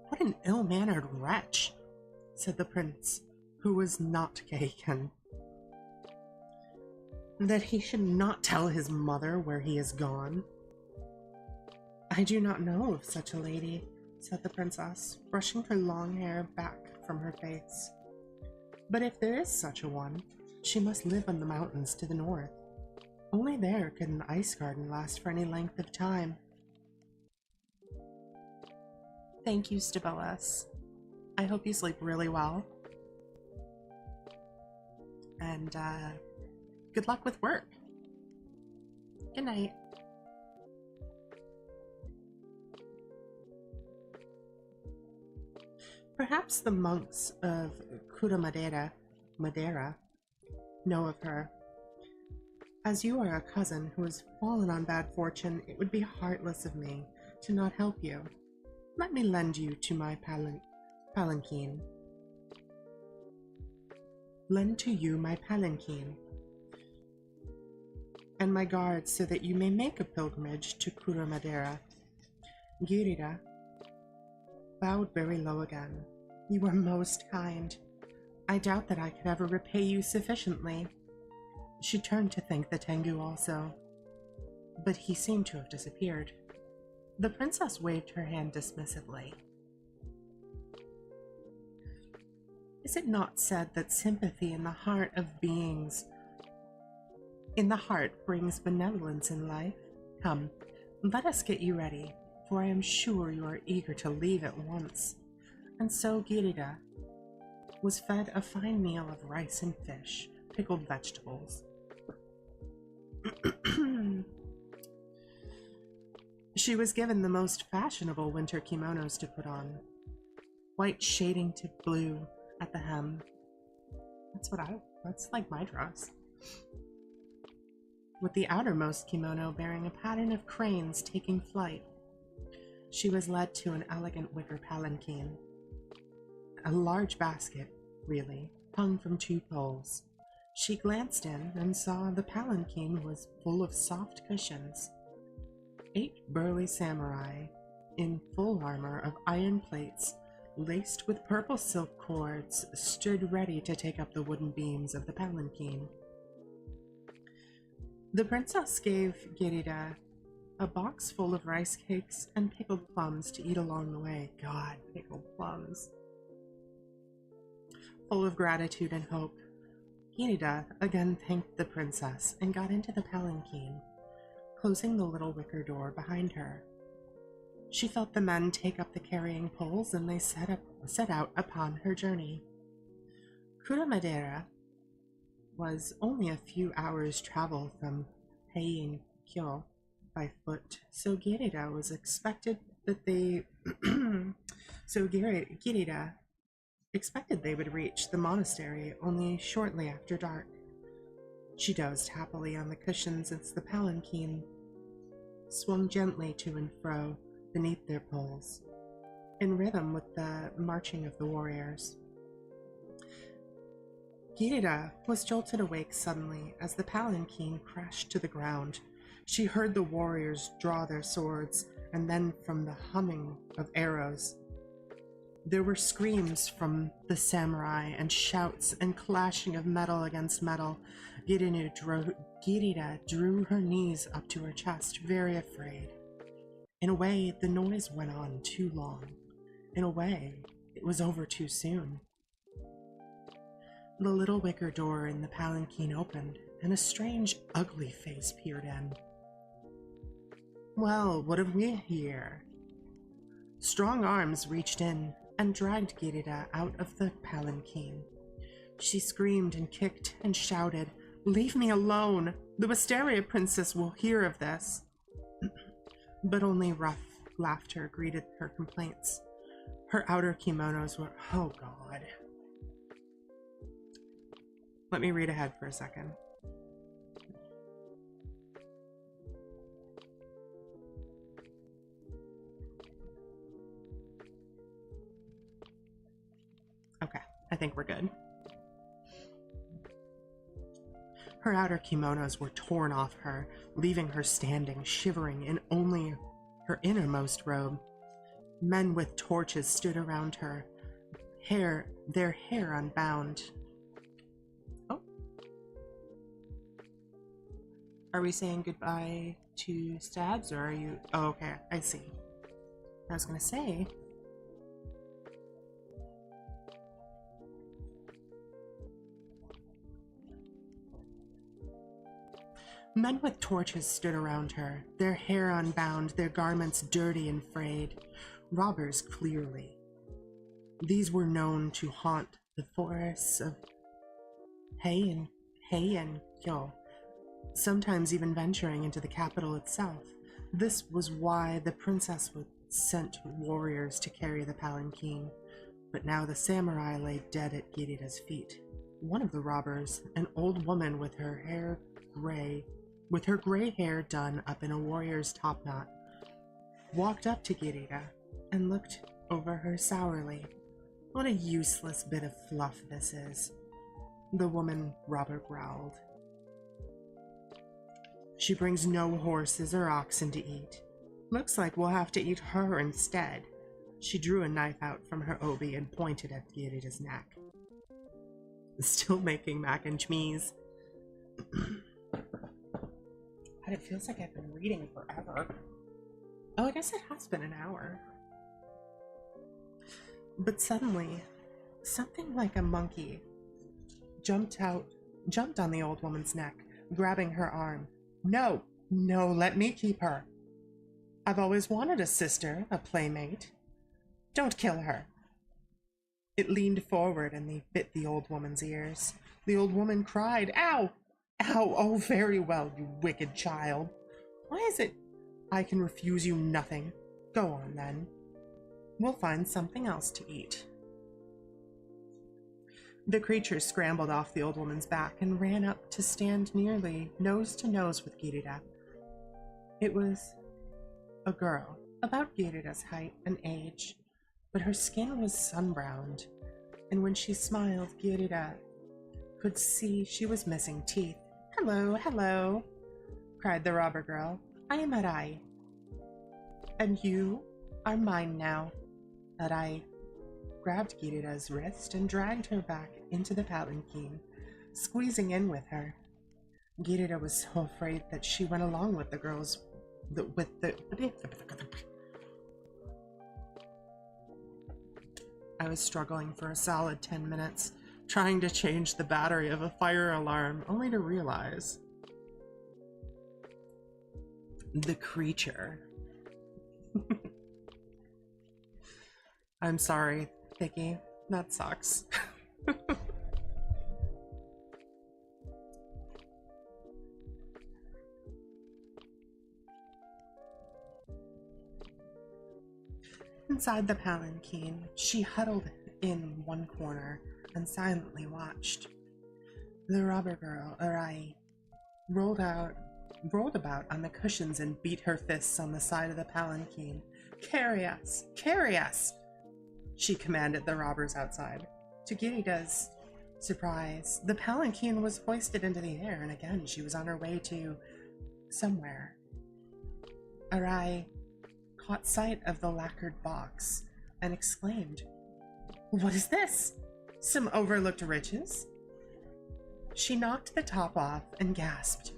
"What an ill-mannered wretch," said the prince, who was not Kaiken. "That he should not tell his mother where he is gone." "I do not know of such a lady," said the princess, brushing her long hair back from her face. "But if there is such a one, she must live in the mountains to the north. Only there can an ice garden last for any length of time." Thank you, Stabilis. I hope you sleep really well. And good luck with work. Good night. Perhaps the monks of Cura Madeira know of her. As you are a cousin who has fallen on bad fortune, it would be heartless of me to not help you. Let me lend you to my palanquin. Lend to you my palanquin and my guards so that you may make a pilgrimage to Cura Madeira. Gita bowed very low again. You are most kind. I doubt that I could ever repay you sufficiently. She turned to thank the tangu also, but he seemed to have disappeared. The princess waved her hand dismissively. Is it not said that sympathy in the heart of beings brings benevolence in life? Come, let us get you ready, for I am sure you are eager to leave at once. And so Girida was fed a fine meal of rice and fish, pickled vegetables. She was given the most fashionable winter kimonos to put on, white shading to blue at the hem. That's like my dress. With the outermost kimono bearing a pattern of cranes taking flight. She was led to an elegant wicker palanquin. A large basket, really, hung from 2 poles. She glanced in and saw the palanquin was full of soft cushions. 8 burly samurai, in full armor of iron plates, laced with purple silk cords, stood ready to take up the wooden beams of the palanquin. The princess gave Girida a box full of rice cakes and pickled plums to eat along the way. God, pickled plums. Full of gratitude and hope, Girida again thanked the princess and got into the palanquin, closing the little wicker door behind her. She felt the men take up the carrying poles and they set out upon her journey. Kuramadera was only a few hours' travel from Heian-kyo by foot, so Girida was expected that Girida expected they would reach the monastery only shortly after dark. She dozed happily on the cushions as the palanquin swung gently to and fro beneath their poles, in rhythm with the marching of the warriors. Girida was jolted awake suddenly as the palanquin crashed to the ground. She heard the warriors draw their swords, and then from the humming of arrows, there were screams from the samurai and shouts and clashing of metal against metal. Girida drew her knees up to her chest, very afraid. In a way, the noise went on too long. In a way, it was over too soon. The little wicker door in the palanquin opened, and a strange, ugly face peered in. Well, what have we here? Strong arms reached in and dragged Girida out of the palanquin. She screamed and kicked and shouted, "Leave me alone! The Wisteria Princess will hear of this!" But only rough laughter greeted her complaints. Her outer kimonos were, oh god. Let me read ahead for a second. Okay, I think we're good. Her outer kimonos were torn off her, leaving her standing, shivering in only her innermost robe. Men with torches stood around her, their hair unbound. Oh. Are we saying goodbye to stabs, or are you... Oh, okay, I see. I was gonna say... Men with torches stood around her, their hair unbound, their garments dirty and frayed. Robbers, clearly. These were known to haunt the forests of Heian-kyo, sometimes even venturing into the capital itself. This was why the princess would sent warriors to carry the palanquin, but now the samurai lay dead at Girida's feet. One of the robbers, an old woman with her gray hair done up in a warrior's topknot, walked up to Girida and looked over her sourly. What a useless bit of fluff this is, the woman robber growled. She brings no horses or oxen to eat. Looks like we'll have to eat her instead. She drew a knife out from her obi and pointed at Girida's neck. Still making mac and cheese. God, it feels like I've been reading forever. Oh, I guess it has been an hour. But suddenly, something like a monkey jumped on the old woman's neck, grabbing her arm. No, let me keep her. I've always wanted a sister, a playmate. Don't kill her. It leaned forward and they bit the old woman's ears. The old woman cried, "Ow! Ow! Oh, very well, you wicked child. Why is it I can refuse you nothing? Go on, then. We'll find something else to eat." The creature scrambled off the old woman's back and ran up to stand nearly nose to nose with Girida. It was a girl, about Girida's height and age, but her skin was sun-browned, and when she smiled, Girida could see she was missing teeth. "Hello, hello," cried the robber girl. "I am Arai, and you are mine now." Arai grabbed Girida's wrist and dragged her back into the palanquin, squeezing in with her. Girida was so afraid that she went along with the girls I was struggling for a solid 10 minutes, trying to change the battery of a fire alarm, only to realize the creature. I'm sorry, Vicky. That sucks. Inside the palanquin, she huddled in one corner and silently watched. The robber girl, Arai, rolled about on the cushions and beat her fists on the side of the palanquin. "Carry us! Carry us!" she commanded the robbers outside. To Girida's surprise, the palanquin was hoisted into the air, and again she was on her way to somewhere. Arai caught sight of the lacquered box and exclaimed, "What is this? Some overlooked riches?" She knocked the top off and gasped,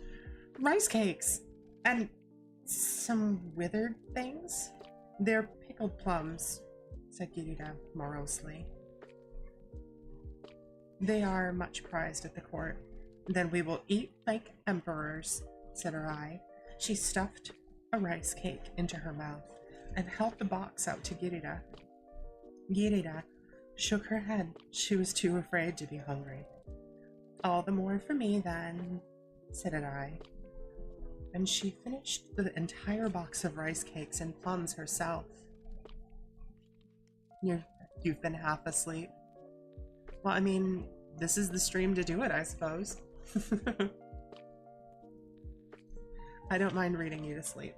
"Rice cakes! And some withered things? They're pickled plums," said Girida morosely. "They are much prized at the court. Then we will eat like emperors," said Arai. She stuffed a rice cake into her mouth and held the box out to Girida. Girida shook her head. She was too afraid to be hungry. "All the more for me, then," said Arai. And she finished the entire box of rice cakes and plums herself. You've been half asleep. Well, I mean, this is the stream to do it, I suppose. I don't mind reading you to sleep.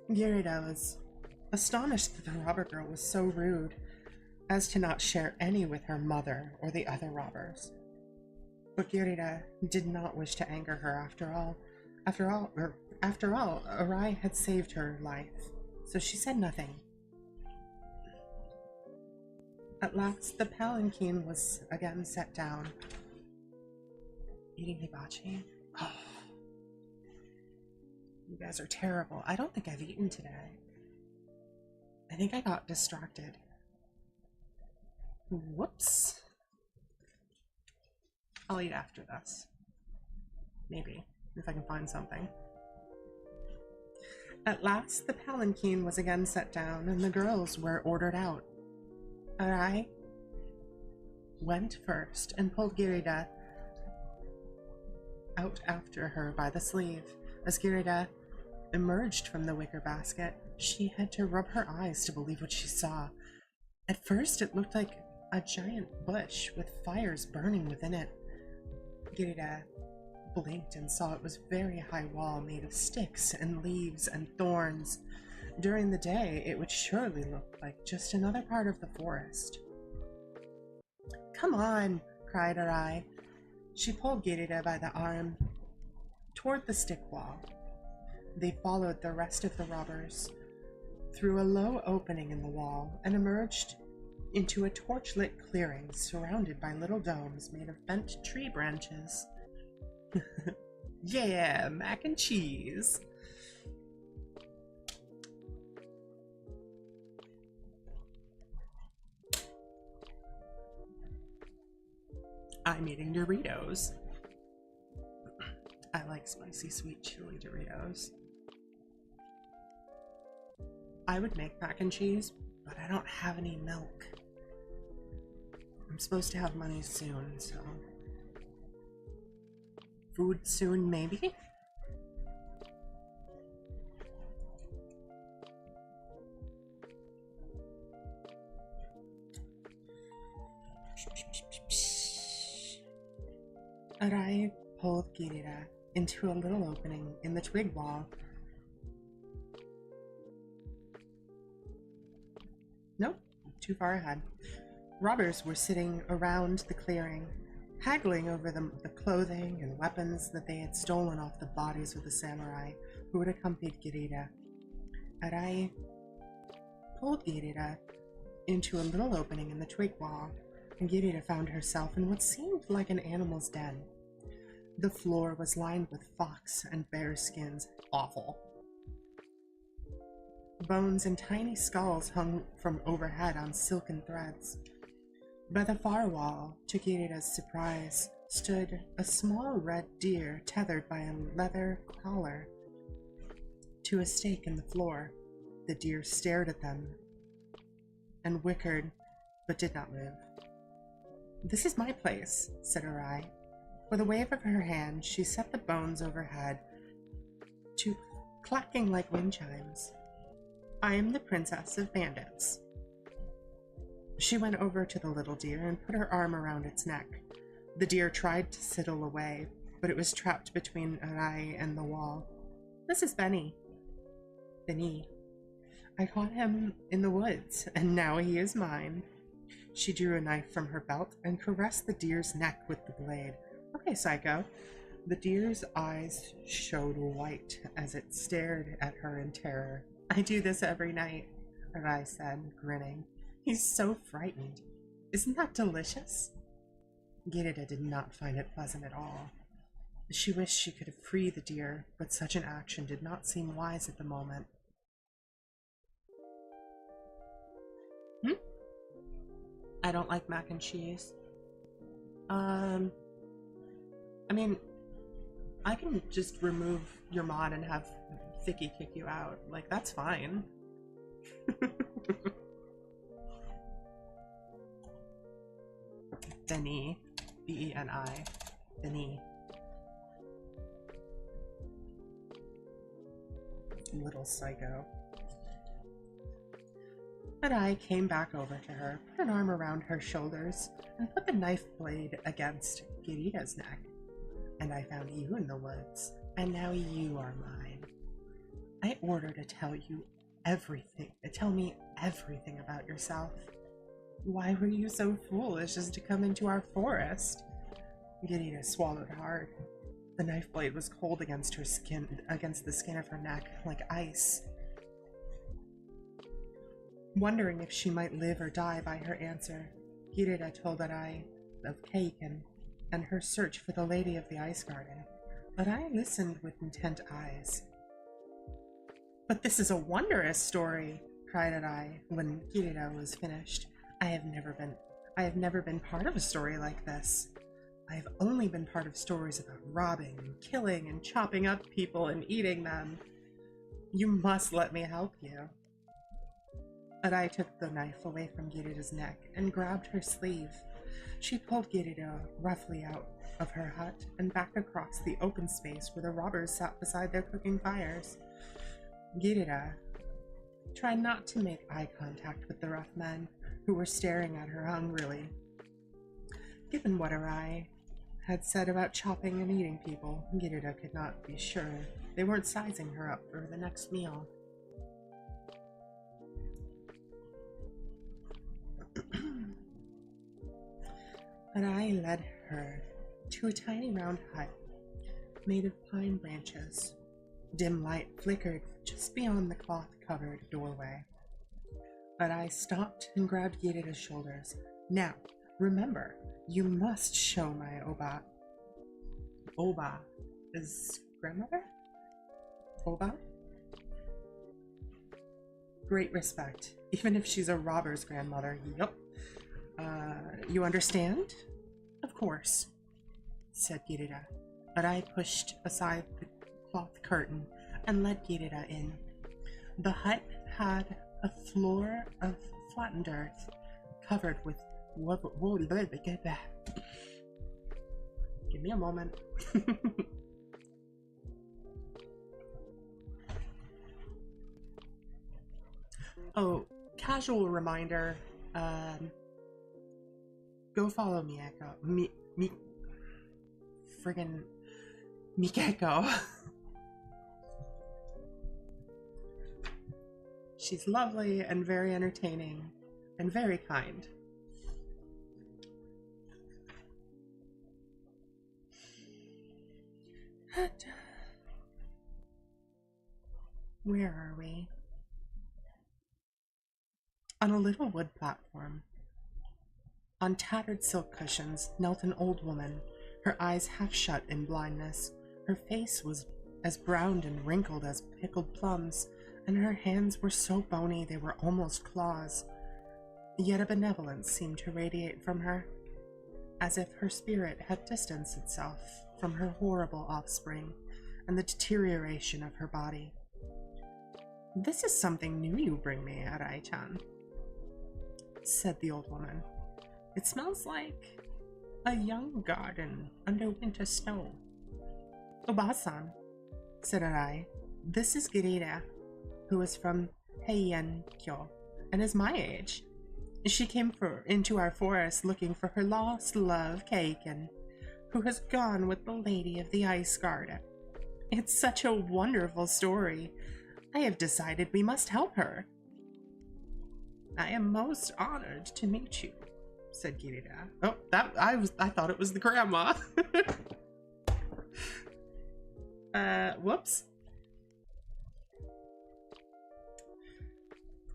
Girida was astonished that the robber girl was so rude as to not share any with her mother or the other robbers. But Girida did not wish to anger her after all. After all, Arai had saved her life, so she said nothing. At last, the palanquin was again set down. Eating hibachi? Oh. You guys are terrible. I don't think I've eaten today. I think I got distracted. Whoops. I'll eat after this. Maybe, if I can find something. At last, the palanquin was again set down, and the girls were ordered out. Arai went first and pulled Girida out after her by the sleeve. As Girida emerged from the wicker basket, she had to rub her eyes to believe what she saw. At first, it looked like a giant bush with fires burning within it. Girida blinked and saw it was a very high wall made of sticks and leaves and thorns. During the day, it would surely look like just another part of the forest. "Come on," cried Arai. She pulled Girida by the arm toward the stick wall. They followed the rest of the robbers through a low opening in the wall and emerged into a torch-lit clearing surrounded by little domes made of bent tree branches. Yeah, mac and cheese! I'm eating Doritos. I like spicy sweet chili Doritos. I would make mac and cheese, but I don't have any milk. I'm supposed to have money soon, so... Food soon, maybe? Arai pulled Girira into a little opening in the twig wall. Nope, too far ahead. Robbers were sitting around the clearing, haggling over the clothing and weapons that they had stolen off the bodies of the samurai who had accompanied Girira. Arai pulled Girira into a little opening in the twig wall, and Girira found herself in what seemed like an animal's den. The floor was lined with fox and bear skins. Awful. Bones and tiny skulls hung from overhead on silken threads. By the far wall, to Girira's surprise, stood a small red deer tethered by a leather collar to a stake in the floor. The deer stared at them and whickered, but did not move. "This is my place," said Arai. With a wave of her hand, she set the bones overhead to clacking like wind chimes. "I am the princess of bandits." She went over to the little deer and put her arm around its neck. The deer tried to sidle away, but it was trapped between Arai and the wall. "This is Benny." "Benny. I caught him in the woods, and now he is mine." She drew a knife from her belt and caressed the deer's neck with the blade. "Okay, Psycho." The deer's eyes showed white as it stared at her in terror. "I do this every night," Arai said, grinning. "He's so frightened. Isn't that delicious?" Girira did not find it pleasant at all. She wished she could free the deer, but such an action did not seem wise at the moment. I don't like mac and cheese. I mean, I can just remove your mod and have Vicky kick you out. Like, that's fine. Benny. B-E-N-I. Benny. Little psycho. But I came back over to her, put an arm around her shoulders, and put the knife blade against Girira's neck. "And I found you in the woods, and now you are mine. I order to tell you everything, tell me everything about yourself. Why were you so foolish as to come into our forest?" Girira swallowed hard. The knife blade was cold against her skin, against the skin of her neck, like ice. Wondering if she might live or die by her answer, Girira told Arai of Keiken and her search for the Lady of the Ice Garden. Arai listened with intent eyes. "But this is a wondrous story," cried Arai when Girira was finished. I have never been part of a story like this. I have only been part of stories about robbing and killing and chopping up people and eating them. You must let me help you." Arai took the knife away from Girira's neck and grabbed her sleeve. She pulled Girira roughly out of her hut and back across the open space where the robbers sat beside their cooking fires. Girira tried not to make eye contact with the rough men who were staring at her hungrily. Given what Arai had said about chopping and eating people, Girira could not be sure they weren't sizing her up for the next meal. Arai led her to a tiny round hut made of pine branches. Dim light flickered just beyond the cloth-covered doorway. Arai stopped and grabbed Girira's shoulders. "Now, remember, you must show my Oba." Oba is grandmother? Oba? Great respect, even if she's a robber's grandmother. Yup. You understand? "Of course," said Girira. Arai pushed aside the cloth curtain and led Girira in. The hut had a floor of flattened earth covered with wool. Give me a moment. Oh, casual reminder. Go follow Mieko. Friggin' Mikeko. She's lovely and very entertaining and very kind. Where are we? On a little wood platform. On tattered silk cushions knelt an old woman, her eyes half shut in blindness. Her face was as browned and wrinkled as pickled plums, and her hands were so bony they were almost claws. Yet a benevolence seemed to radiate from her, as if her spirit had distanced itself from her horrible offspring and the deterioration of her body. "This is something new you bring me, Arai-chan," said the old woman. "It smells like a young garden under winter snow." "Oba-san," said Arai, "this is Girida, who is from Heian-kyo and is my age. She came into our forest looking for her lost love, Keiken, who has gone with the Lady of the Ice Garden. It's such a wonderful story. I have decided we must help her." "I am most honored to meet you," said Girida. Oh, I thought it was the grandma. Whoops.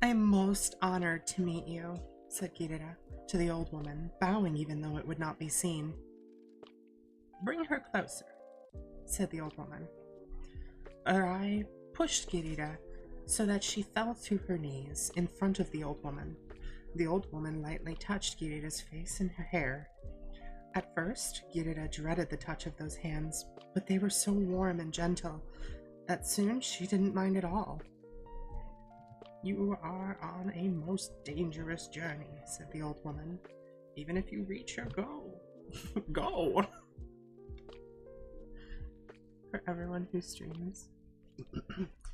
"I am most honored to meet you," said Girida to the old woman, bowing even though it would not be seen. "Bring her closer," said the old woman. Arai pushed Girida so that she fell to her knees in front of the old woman. The old woman lightly touched Girida's face and her hair. At first, Girida dreaded the touch of those hands, but they were so warm and gentle that soon she didn't mind at all. "You are on a most dangerous journey," said the old woman. "Even if you reach your goal." Go! For everyone who streams.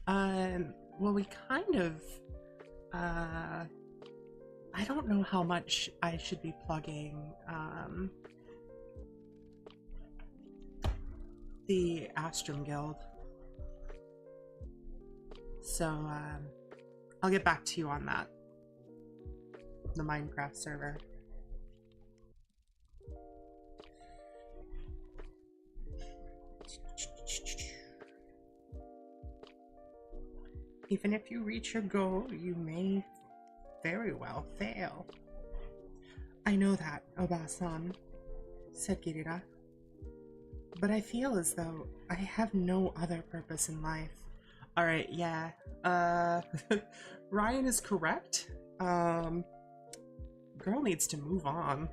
Well, we kind of, I don't know how much I should be plugging, the Astrum Guild. So, I'll get back to you on that. The Minecraft server. "Even if you reach your goal, you may very well fail." "I know that, Oba-san," said Girida. "But I feel as though I have no other purpose in life." Alright, yeah. Ryan is correct. Girl needs to move on.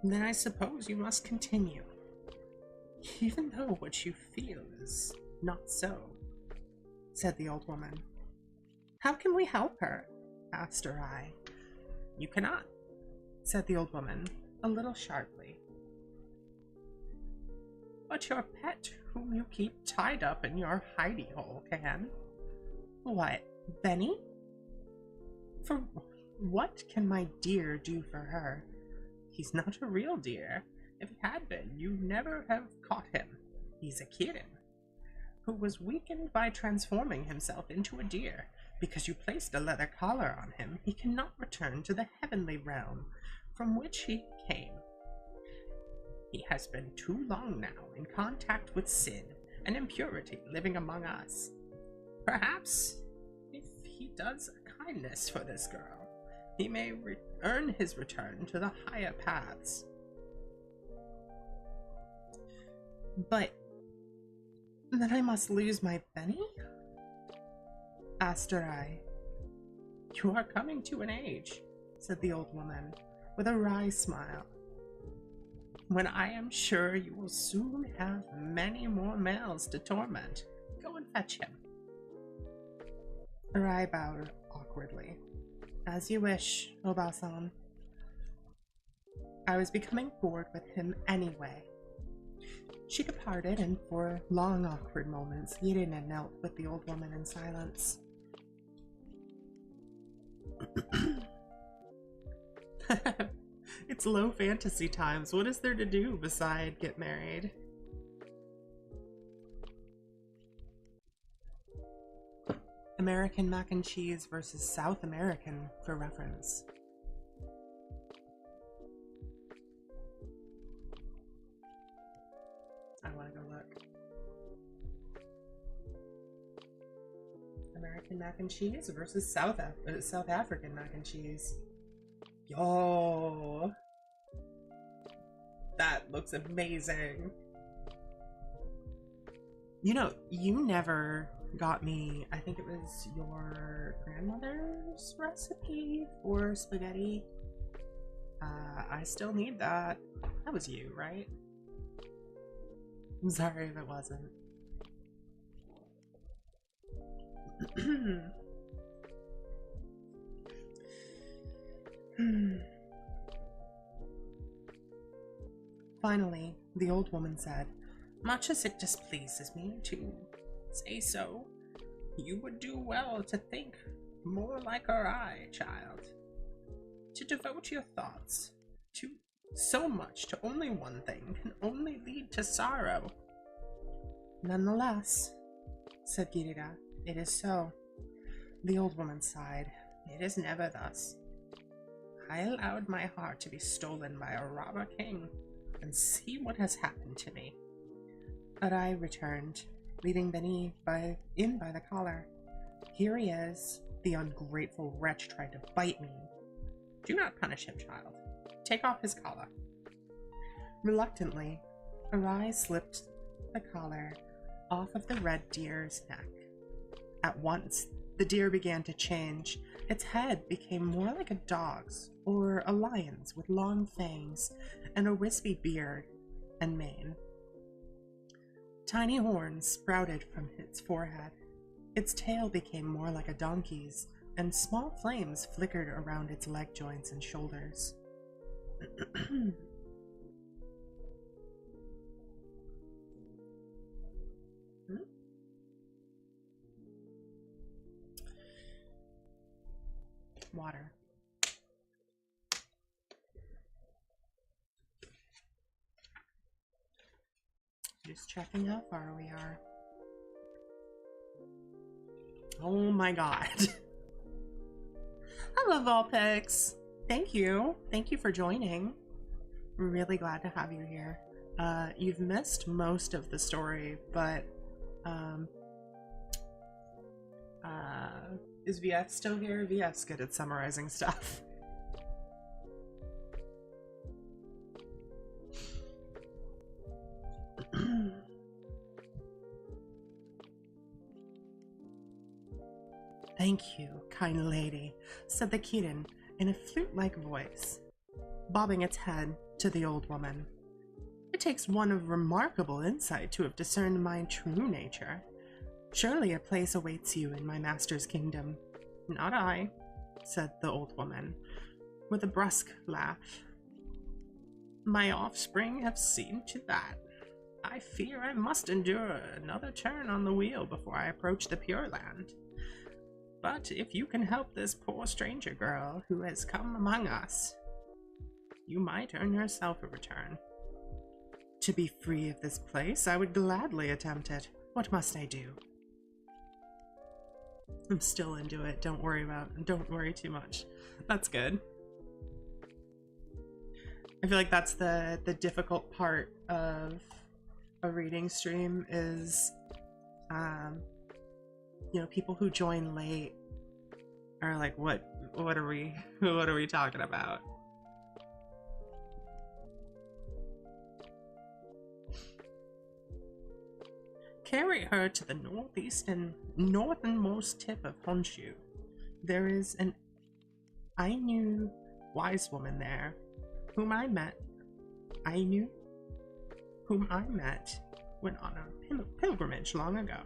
"Then I suppose you must continue, even though what you feel is not so," said the old woman. "How can we help her?" asked Arai. "You cannot," said the old woman, a little sharply. "But your pet, whom you keep tied up in your hidey hole, can." "What, Benny? For what can my deer do for her?" "He's not a real deer. If he had been, you'd never have caught him. He's a kitten, who was weakened by transforming himself into a deer. Because you placed a leather collar on him, he cannot return to the heavenly realm from which he came. He has been too long now in contact with sin and impurity living among us. Perhaps, if he does a kindness for this girl, he may earn his return to the higher paths." "But then I must lose my Benny?" asked Arai. "You are coming to an age," said the old woman, with a wry smile, when I am sure you will soon have many more males to torment. Go and fetch him. Arai bowed awkwardly. As you wish, Obasan. I was becoming bored with him anyway. She departed, and for long awkward moments, Irina knelt with the old woman in silence. It's low fantasy times. What is there to do beside get married? American mac and cheese versus South American for reference. I want to go look. American mac and cheese versus South African mac and cheese. Yo, that looks amazing. You know, you never got me, I think it was your grandmother's recipe for spaghetti. I still need that. That was you, right? I'm sorry if it wasn't. Finally, the old woman said, "Much as it displeases me to say so, you would do well to think more like Arai, child. To devote your thoughts to so much to only one thing can only lead to sorrow." "Nonetheless," said Girira, "it is so." The old woman sighed. "It is never thus. I allowed my heart to be stolen by a robber king, and see what has happened to me." Arai returned, leading Beni in by the collar. "Here he is. The ungrateful wretch tried to bite me." "Do not punish him, child. Take off his collar." Reluctantly, Arai slipped the collar off of the red deer's neck. At once, the deer began to change. Its head became more like a dog's or a lion's, with long fangs and a wispy beard and mane. Tiny horns sprouted from its forehead. Its tail became more like a donkey's, and small flames flickered around its leg joints and shoulders. Water. Just checking how far we are. Oh my god. I love Volpix. Thank you. Thank you for joining. We're really glad to have you here. You've missed most of the story, but is VF still here? VF's good at summarizing stuff. "Thank you, kind lady," said the kitten in a flute-like voice, bobbing its head to the old woman. "It takes one of remarkable insight to have discerned my true nature. Surely a place awaits you in my master's kingdom." "Not I," said the old woman, with a brusque laugh. "My offspring have seen to that. I fear I must endure another turn on the wheel before I approach the Pure Land. But if you can help this poor stranger girl who has come among us, you might earn yourself a return." "To be free of this place, I would gladly attempt it. What must I do?" "I'm still into it. Don't worry too much." That's good. I feel like that's the difficult part of a reading stream is, you know, people who join late are like, what are we talking about? "Carry her to the northernmost tip of Honshu. There is an Ainu wise woman there, whom I met. Ainu whom I met when on a pilgrimage long ago.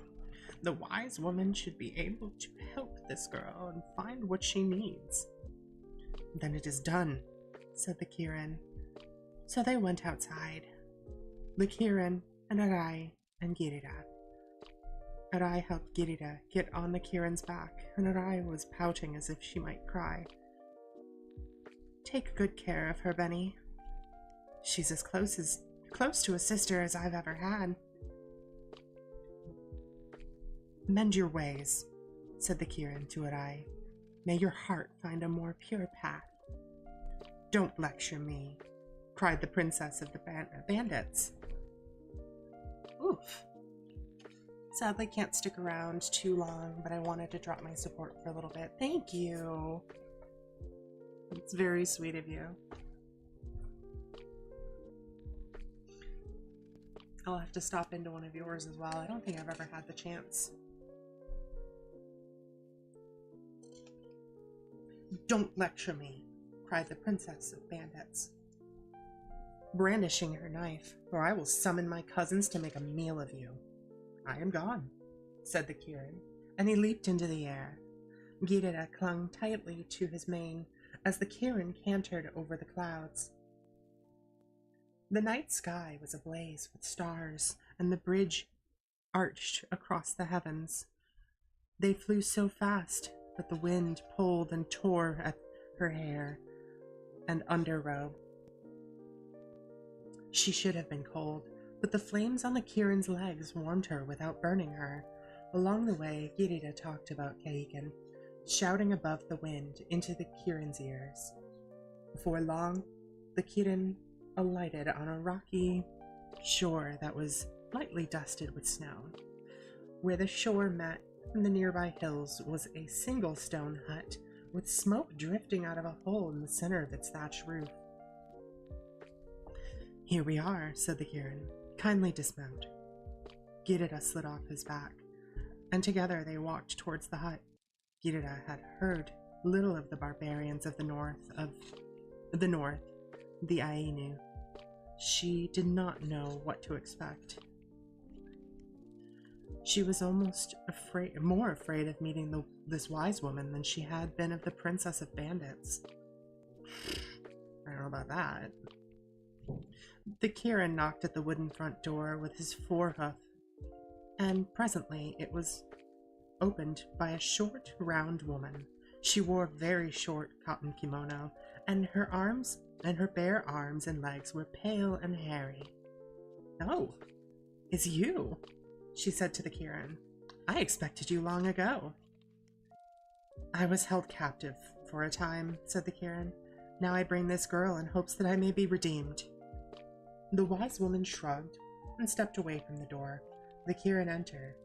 The wise woman should be able to help this girl and find what she needs." "Then it is done," said the Kirin. So they went outside. The Kirin and Arai and Girida. Arai helped Girida get on the Kirin's back, and Arai was pouting as if she might cry. "Take good care of her, Benny. She's as close to a sister as I've ever had." "Mend your ways," said the Kirin to Arai. "May your heart find a more pure path." "Don't lecture me," cried the princess of the bandits. Oof. Sadly can't stick around too long, but I wanted to drop my support for a little bit. Thank you. It's very sweet of you. I'll have to stop into one of yours as well. I don't think I've ever had the chance. "Don't lecture me," cried the princess of bandits, brandishing her knife, "or I will summon my cousins to make a meal of you." "I am gone," said the Kirin, and he leaped into the air. Girida clung tightly to his mane as the Kirin cantered over the clouds. The night sky was ablaze with stars, and the bridge arched across the heavens. They flew so fast that the wind pulled and tore at her hair and underrobe. She should have been cold, but the flames on the Kirin's legs warmed her without burning her. Along the way, Girida talked about Kaiken, shouting above the wind into the Kirin's ears. Before long, the Kirin alighted on a rocky shore that was lightly dusted with snow. Where the shore met and the nearby hills was a single stone hut with smoke drifting out of a hole in the center of its thatched roof. "Here we are," said the Kirin. "Kindly dismount." Girida slid off his back, and together they walked towards the hut. Girida had heard little of the barbarians of the north, the Ainu. She did not know what to expect. She was almost more afraid of meeting this wise woman than she had been of the princess of bandits. I don't know about that. The Kirin knocked at the wooden front door with his forehoof, and presently it was opened by a short, round woman. She wore a very short cotton kimono, and her bare arms and legs were pale and hairy. "Oh, it's you," she said to the Kirin. "I expected you long ago." "I was held captive for a time," said the Kirin. "Now I bring this girl in hopes that I may be redeemed." The wise woman shrugged and stepped away from the door. The Kirin entered,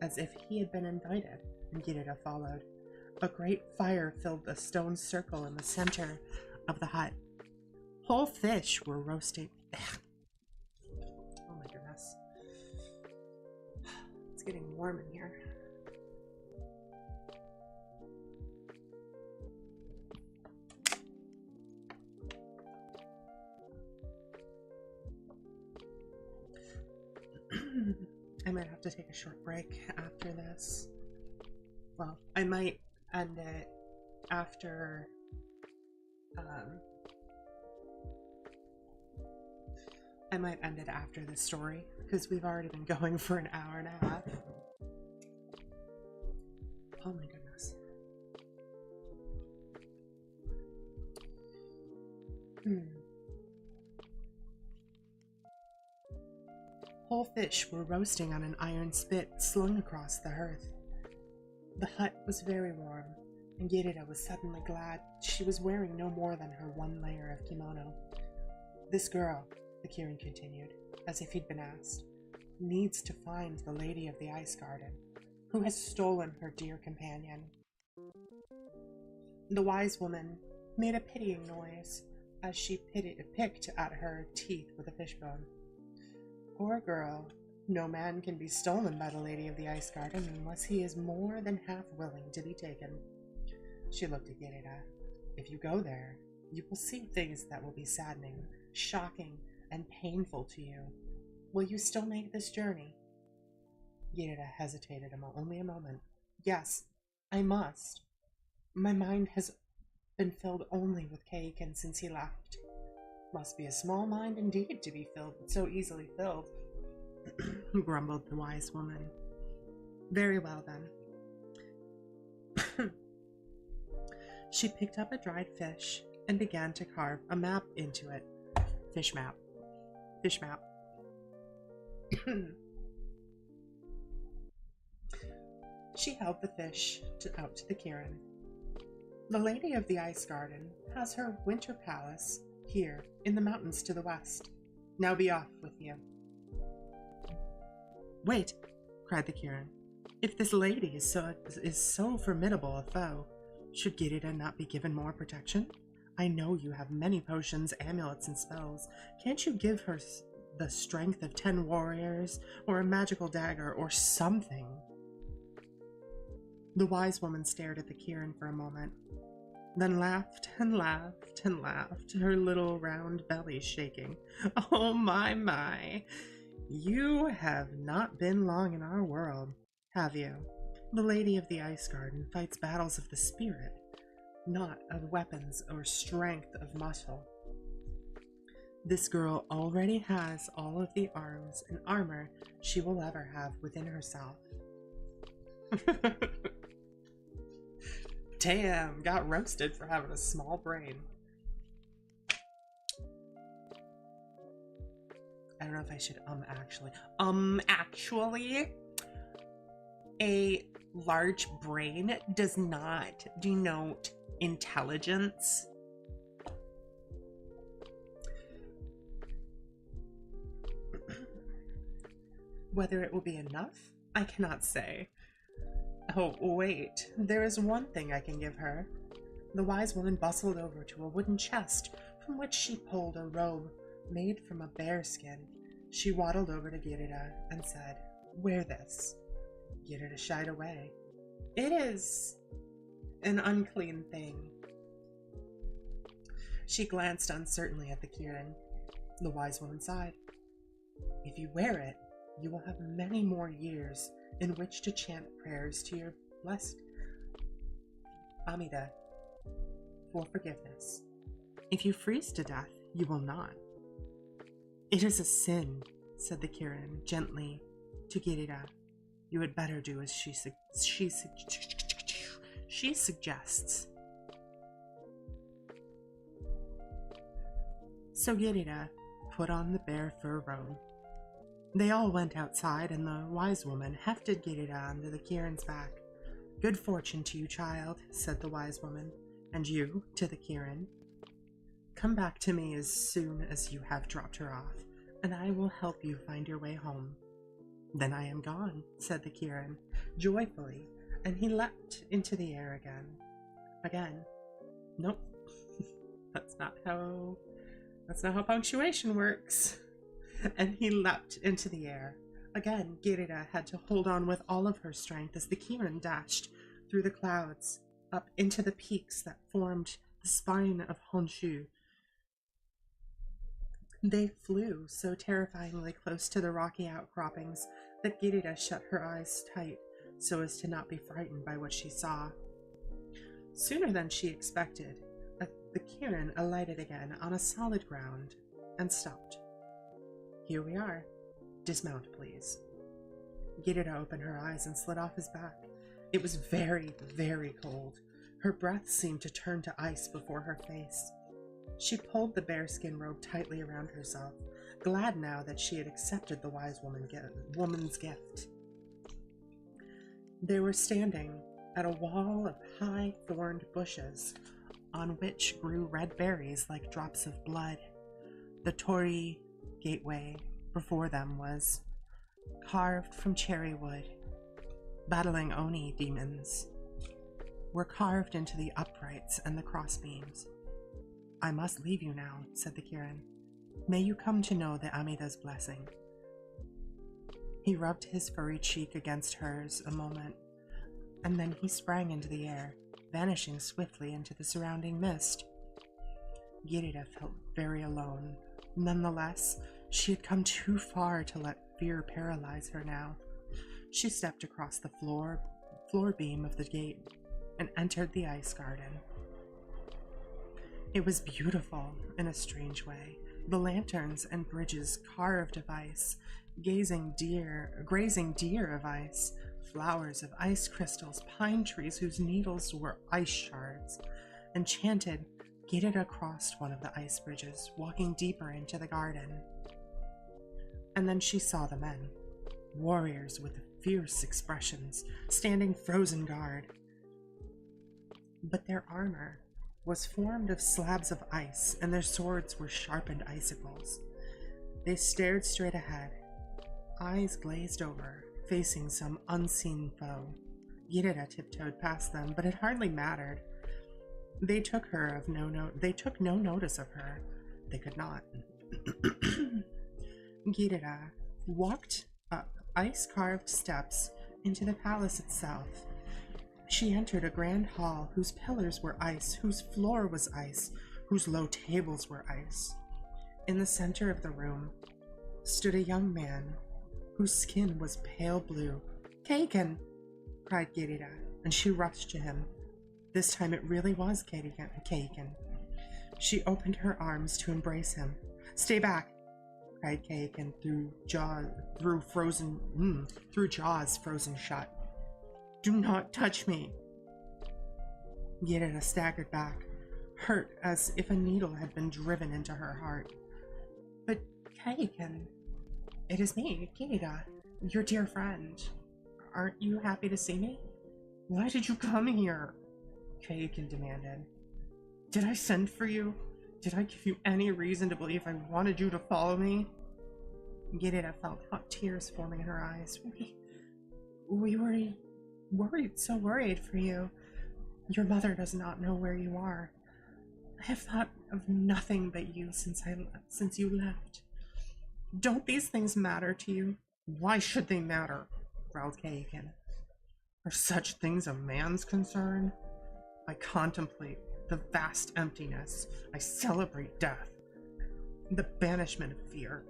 as if he had been invited, and Girida followed. A great fire filled the stone circle in the center of the hut. Whole fish were roasting. Oh my goodness. It's getting warm in here. I might have to take a short break after this. Well, I might end it after this story, because we've already been going for an hour and a half. Oh my goodness. Whole fish were roasting on an iron spit slung across the hearth. The hut was very warm, and Girida was suddenly glad she was wearing no more than her one layer of kimono. "This girl," the Kirin continued, as if he'd been asked, "needs to find the Lady of the Ice Garden, who has stolen her dear companion." The wise woman made a pitying noise as she picked at her teeth with a fishbone. "Poor girl, no man can be stolen by the Lady of the Ice Garden unless he is more than half willing to be taken." She looked at Girida. "If you go there, you will see things that will be saddening, shocking, and painful to you. Will you still make this journey? Gita hesitated only a moment. Yes, I must. My mind has been filled only with cake, and since he left. Must be a small mind indeed to be filled, so easily filled, grumbled the wise woman. Very well, then. She picked up a dried fish and began to carve a map into it. Fish map. Fish map. She held the fish out to the Kirin. The Lady of the Ice Garden has her winter palace here in the mountains to the west. Now be off with you. Wait, cried the Kirin. If this lady is so formidable a foe, should Girida not be given more protection? I know you have many potions, amulets, and spells. Can't you give her the strength of 10 warriors, or a magical dagger, or something? The wise woman stared at the Kirin for a moment, then laughed and laughed and laughed, her little round belly shaking. Oh my. You have not been long in our world, have you? The Lady of the Ice Garden fights battles of the spirit, not of weapons or strength of muscle. This girl already has all of the arms and armor she will ever have within herself. Damn, got roasted for having a small brain. I don't know if I should actually. Actually, a large brain does not denote intelligence. Whether it will be enough, I cannot say. Oh, wait, there is one thing I can give her. The wise woman bustled over to a wooden chest from which she pulled a robe made from a bear skin. She waddled over to Girida and said, "Wear this." Girida shied away. It is an unclean thing. She glanced uncertainly at the Kirin. The wise woman sighed. If you wear it, you will have many more years in which to chant prayers to your blessed Amida for forgiveness. If you freeze to death, you will not. It is a sin, said the Kirin gently to Girida. You had better do as she suggests. So Girida put on the bear fur robe. They all went outside, and the wise woman hefted Girida onto the Kirin's back. Good fortune to you, child, said the wise woman, and you to the Kirin. Come back to me as soon as you have dropped her off, and I will help you find your way home. Then I am gone, said the Kirin, joyfully, and he leapt into the air again. Nope, that's not how punctuation works. And he leapt into the air. Again, Girida had to hold on with all of her strength as the Kirin dashed through the clouds, up into the peaks that formed the spine of Honshu. They flew so terrifyingly close to the rocky outcroppings that Girida shut her eyes tight so as to not be frightened by what she saw. Sooner than she expected, the Kirin alighted again on a solid ground and stopped. Here we are. Dismount, please. Girida opened her eyes and slid off his back. It was very, very cold. Her breath seemed to turn to ice before her face. She pulled the bearskin robe tightly around herself, glad now that she had accepted the wise woman's gift. They were standing at a wall of high thorned bushes, on which grew red berries like drops of blood. The Torii gateway before them was carved from cherry wood. Battling Oni demons were carved into the uprights and the crossbeams. I must leave you now, said the Kirin. May you come to know the Amida's blessing. He rubbed his furry cheek against hers a moment, and then he sprang into the air, vanishing swiftly into the surrounding mist. Girida felt very alone. Nonetheless, She had come too far to let fear paralyze her now. She stepped across the floor beam of the gate and entered the ice garden. It was beautiful in a strange way. The lanterns and bridges carved of ice, grazing deer of ice, flowers of ice crystals, pine trees whose needles were ice shards. Enchanted, Gitas crossed one of the ice bridges, walking deeper into the garden. And then she saw the men, warriors with fierce expressions, standing frozen guard. But their armor was formed of slabs of ice, and their swords were sharpened icicles. They stared straight ahead, eyes glazed over, facing some unseen foe. Gitas tiptoed past them, but it hardly mattered. They took no notice of her. They could not. Gitas walked up ice-carved steps into the palace itself. She entered a grand hall whose pillars were ice, whose floor was ice, whose low tables were ice. In the center of the room stood a young man whose skin was pale blue. "Kaken!" cried Gitas, and she rushed to him. This time it really was Kaken. She opened her arms to embrace him. "Stay back!" cried Kaken through jaws frozen shut. "Do not touch me!" Gitas staggered back, hurt as if a needle had been driven into her heart. "But Kaken, it is me, Gitas, your dear friend. Aren't you happy to see me? Why did you come here?" Kaken demanded. "Did I send for you? Did I give you any reason to believe I wanted you to follow me?" Gitas felt hot tears forming in her eyes. We were so worried for you. Your mother does not know where you are. I have thought of nothing but you since you left. Don't these things matter to you?" "Why should they matter?" growled Kaken. "Are such things a man's concern? I contemplate the vast emptiness. I celebrate death, the banishment of fear.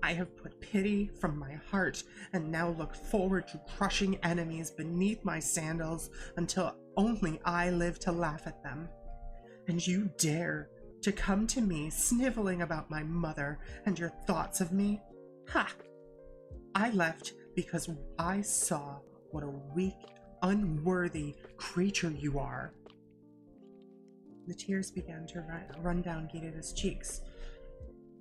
I have put pity from my heart and now look forward to crushing enemies beneath my sandals until only I live to laugh at them. And you dare to come to me sniveling about my mother and your thoughts of me? Ha! I left because I saw what a weak, unworthy creature you are." The tears began to run down Gitas' cheeks,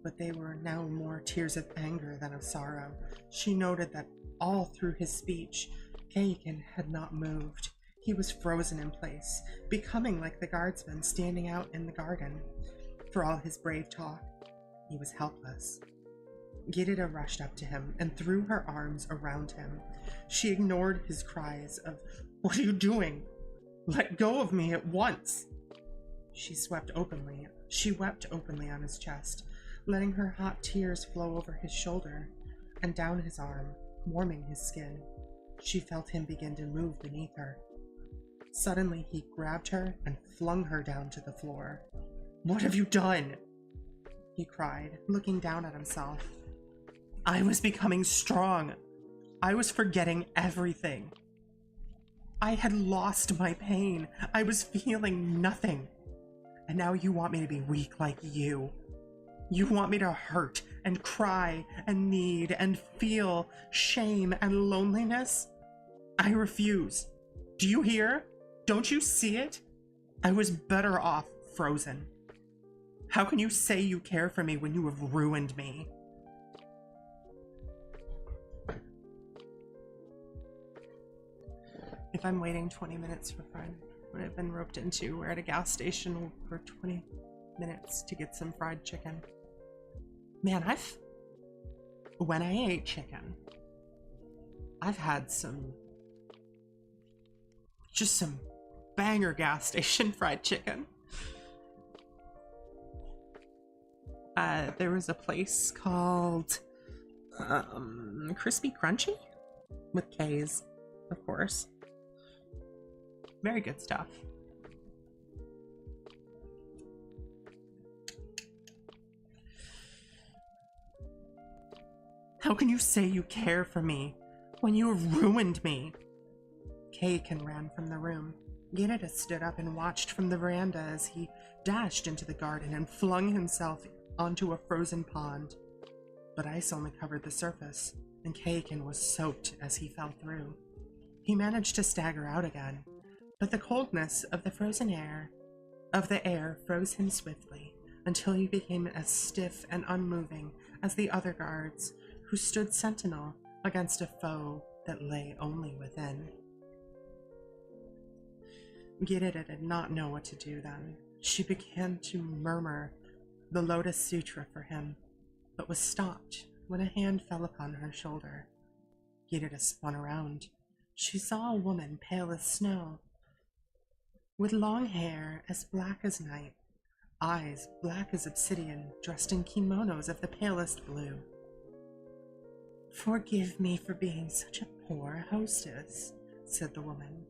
but they were now more tears of anger than of sorrow. She noted that all through his speech, Kaken had not moved. He was frozen in place, becoming like the guardsman standing out in the garden. For all his brave talk, he was helpless. Gitas rushed up to him and threw her arms around him. She ignored his cries of, "What are you doing? Let go of me at once!" She wept openly on his chest, letting her hot tears flow over his shoulder and down his arm, warming his skin. She felt him begin to move beneath her. Suddenly, he grabbed her and flung her down to the floor. "What have you done?" he cried, looking down at himself. "I was becoming strong. I was forgetting everything. I had lost my pain. I was feeling nothing. And now you want me to be weak like you. You want me to hurt and cry and need and feel shame and loneliness? I refuse. Do you hear? Don't you see it? I was better off frozen. How can you say you care for me when you have ruined me?" If I'm waiting 20 minutes for fried, what I've been roped into, we're at a gas station for 20 minutes to get some fried chicken. Man, when I ate chicken, I've had some banger gas station fried chicken. There was a place called Crispy Crunchy with K's, of course. Very good stuff. How can you say you care for me when you have ruined me? Keiken ran from the room. Gita stood up and watched from the veranda as he dashed into the garden and flung himself onto a frozen pond. But ice only covered the surface, and Keiken was soaked as he fell through. He managed to stagger out again, but the coldness of the air froze him swiftly until he became as stiff and unmoving as the other guards who stood sentinel against a foe that lay only within. Girida did not know what to do then. She began to murmur the Lotus Sutra for him, but was stopped when a hand fell upon her shoulder. Girida spun around. She saw a woman pale as snow, with long hair as black as night, eyes black as obsidian, dressed in kimonos of the palest blue. "Forgive me for being such a poor hostess," said the woman,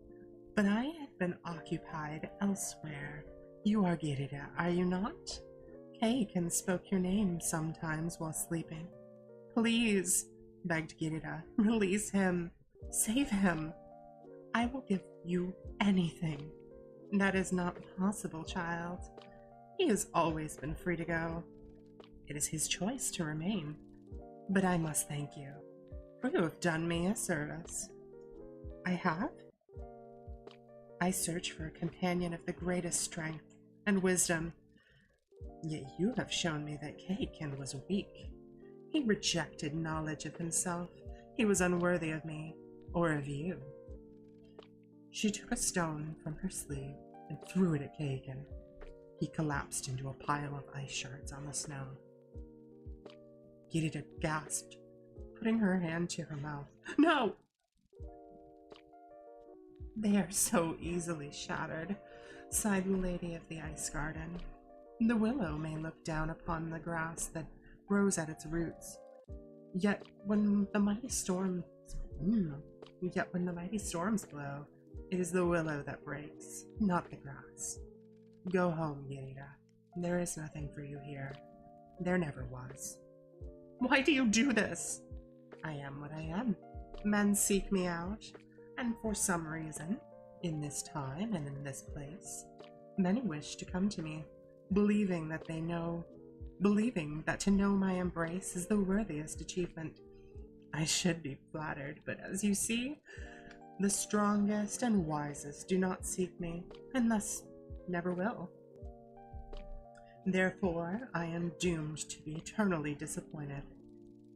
"but I had been occupied elsewhere. You are Girida, are you not? Keiken spoke your name sometimes while sleeping. Please," begged Girida, "release him. Save him. I will give you anything." "That is not possible, child. He has always been free to go. It is his choice to remain. But I must thank you, for you have done me a service." "I have? I search for a companion of the greatest strength and wisdom. Yet you have shown me that Keiken was weak. He rejected knowledge of himself. He was unworthy of me, or of you." She took a stone from her sleeve and threw it at Keiken. He collapsed into a pile of ice shards on the snow. Girida gasped, putting her hand to her mouth. "No!" "They are so easily shattered," sighed the lady of the ice garden. "The willow may look down upon the grass that grows at its roots. Yet when the mighty storms blow, it is the willow that breaks, not the grass. Go home, Girida. There is nothing for you here. There never was." "Why do you do this?" "I am what I am. Men seek me out, and for some reason, in this time and in this place, many wish to come to me, believing that to know my embrace is the worthiest achievement. I should be flattered, but as you see, the strongest and wisest do not seek me, and thus never will. Therefore, I am doomed to be eternally disappointed.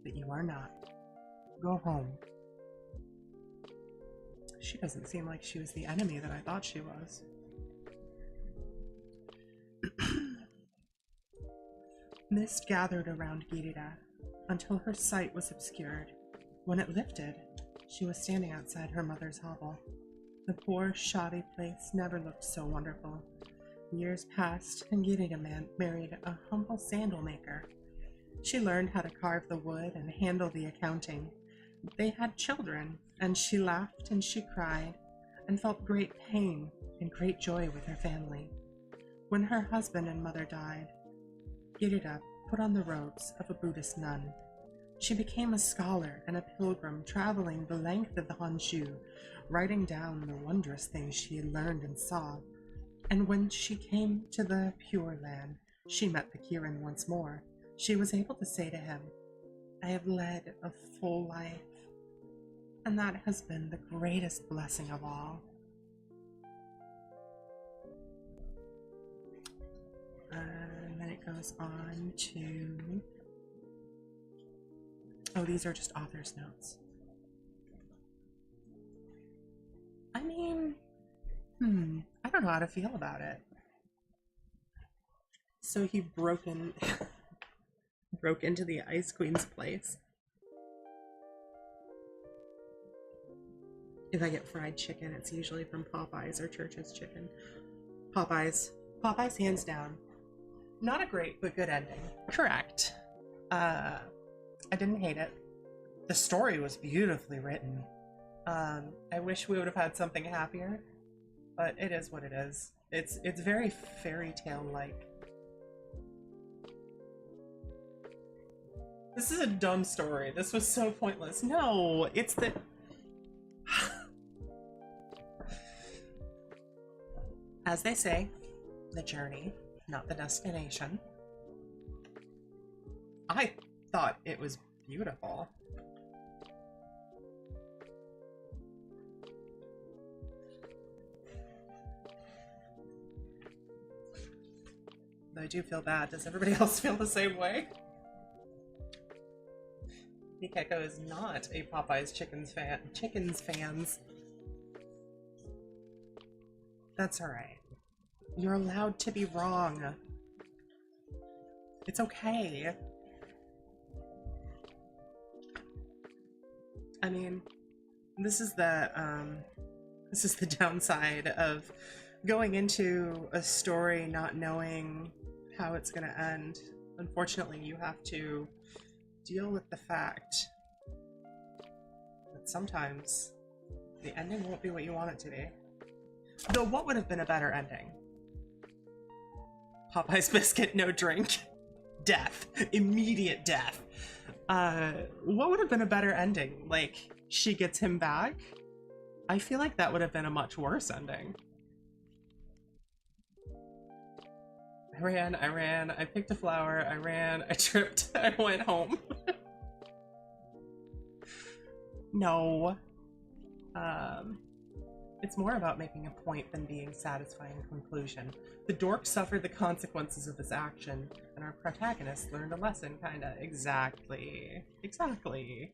But you are not. Go home." She doesn't seem like she was the enemy that I thought she was. Mist gathered around Girida until her sight was obscured. When it lifted, she was standing outside her mother's hovel. The poor, shoddy place never looked so wonderful. Years passed, and Girida married a humble sandal maker. She learned how to carve the wood and handle the accounting. They had children, and she laughed and she cried, and felt great pain and great joy with her family. When her husband and mother died, Girida put on the robes of a Buddhist nun. She became a scholar and a pilgrim, traveling the length of the Honshu, writing down the wondrous things she had learned and saw. And when she came to the Pure Land, she met the Kirin once more. She was able to say to him, "I have led a full life, and that has been the greatest blessing of all." And then it goes on to... Oh, these are just author's notes. I mean, I don't know how to feel about it. So he broke into the Ice Queen's place. If I get fried chicken, it's usually from Popeyes or Church's Chicken. Popeyes. Popeyes, hands down. Not a great, but good ending. Correct. I didn't hate it. The story was beautifully written. I wish we would have had something happier, but it is what it is. It's very fairy tale-like. This is a dumb story. This was so pointless. No, it's the... As they say, the journey, not the destination. I thought it was beautiful. Though I do feel bad. Does everybody else feel the same way? Nikeko is not a Popeye's Chickens fans. That's alright. You're allowed to be wrong. It's okay. I mean, this is the downside of going into a story not knowing how it's gonna end. Unfortunately, you have to deal with the fact that sometimes the ending won't be what you want it to be. Though what would have been a better ending? Popeye's biscuit, no drink. Death. Immediate death. What would have been a better ending? Like, she gets him back? I feel like that would have been a much worse ending. I ran, I picked a flower, I ran, I tripped, I went home. No. It's more about making a point than being satisfying conclusion. The dork suffered the consequences of this action, and our protagonist learned a lesson, kinda. Exactly. Exactly.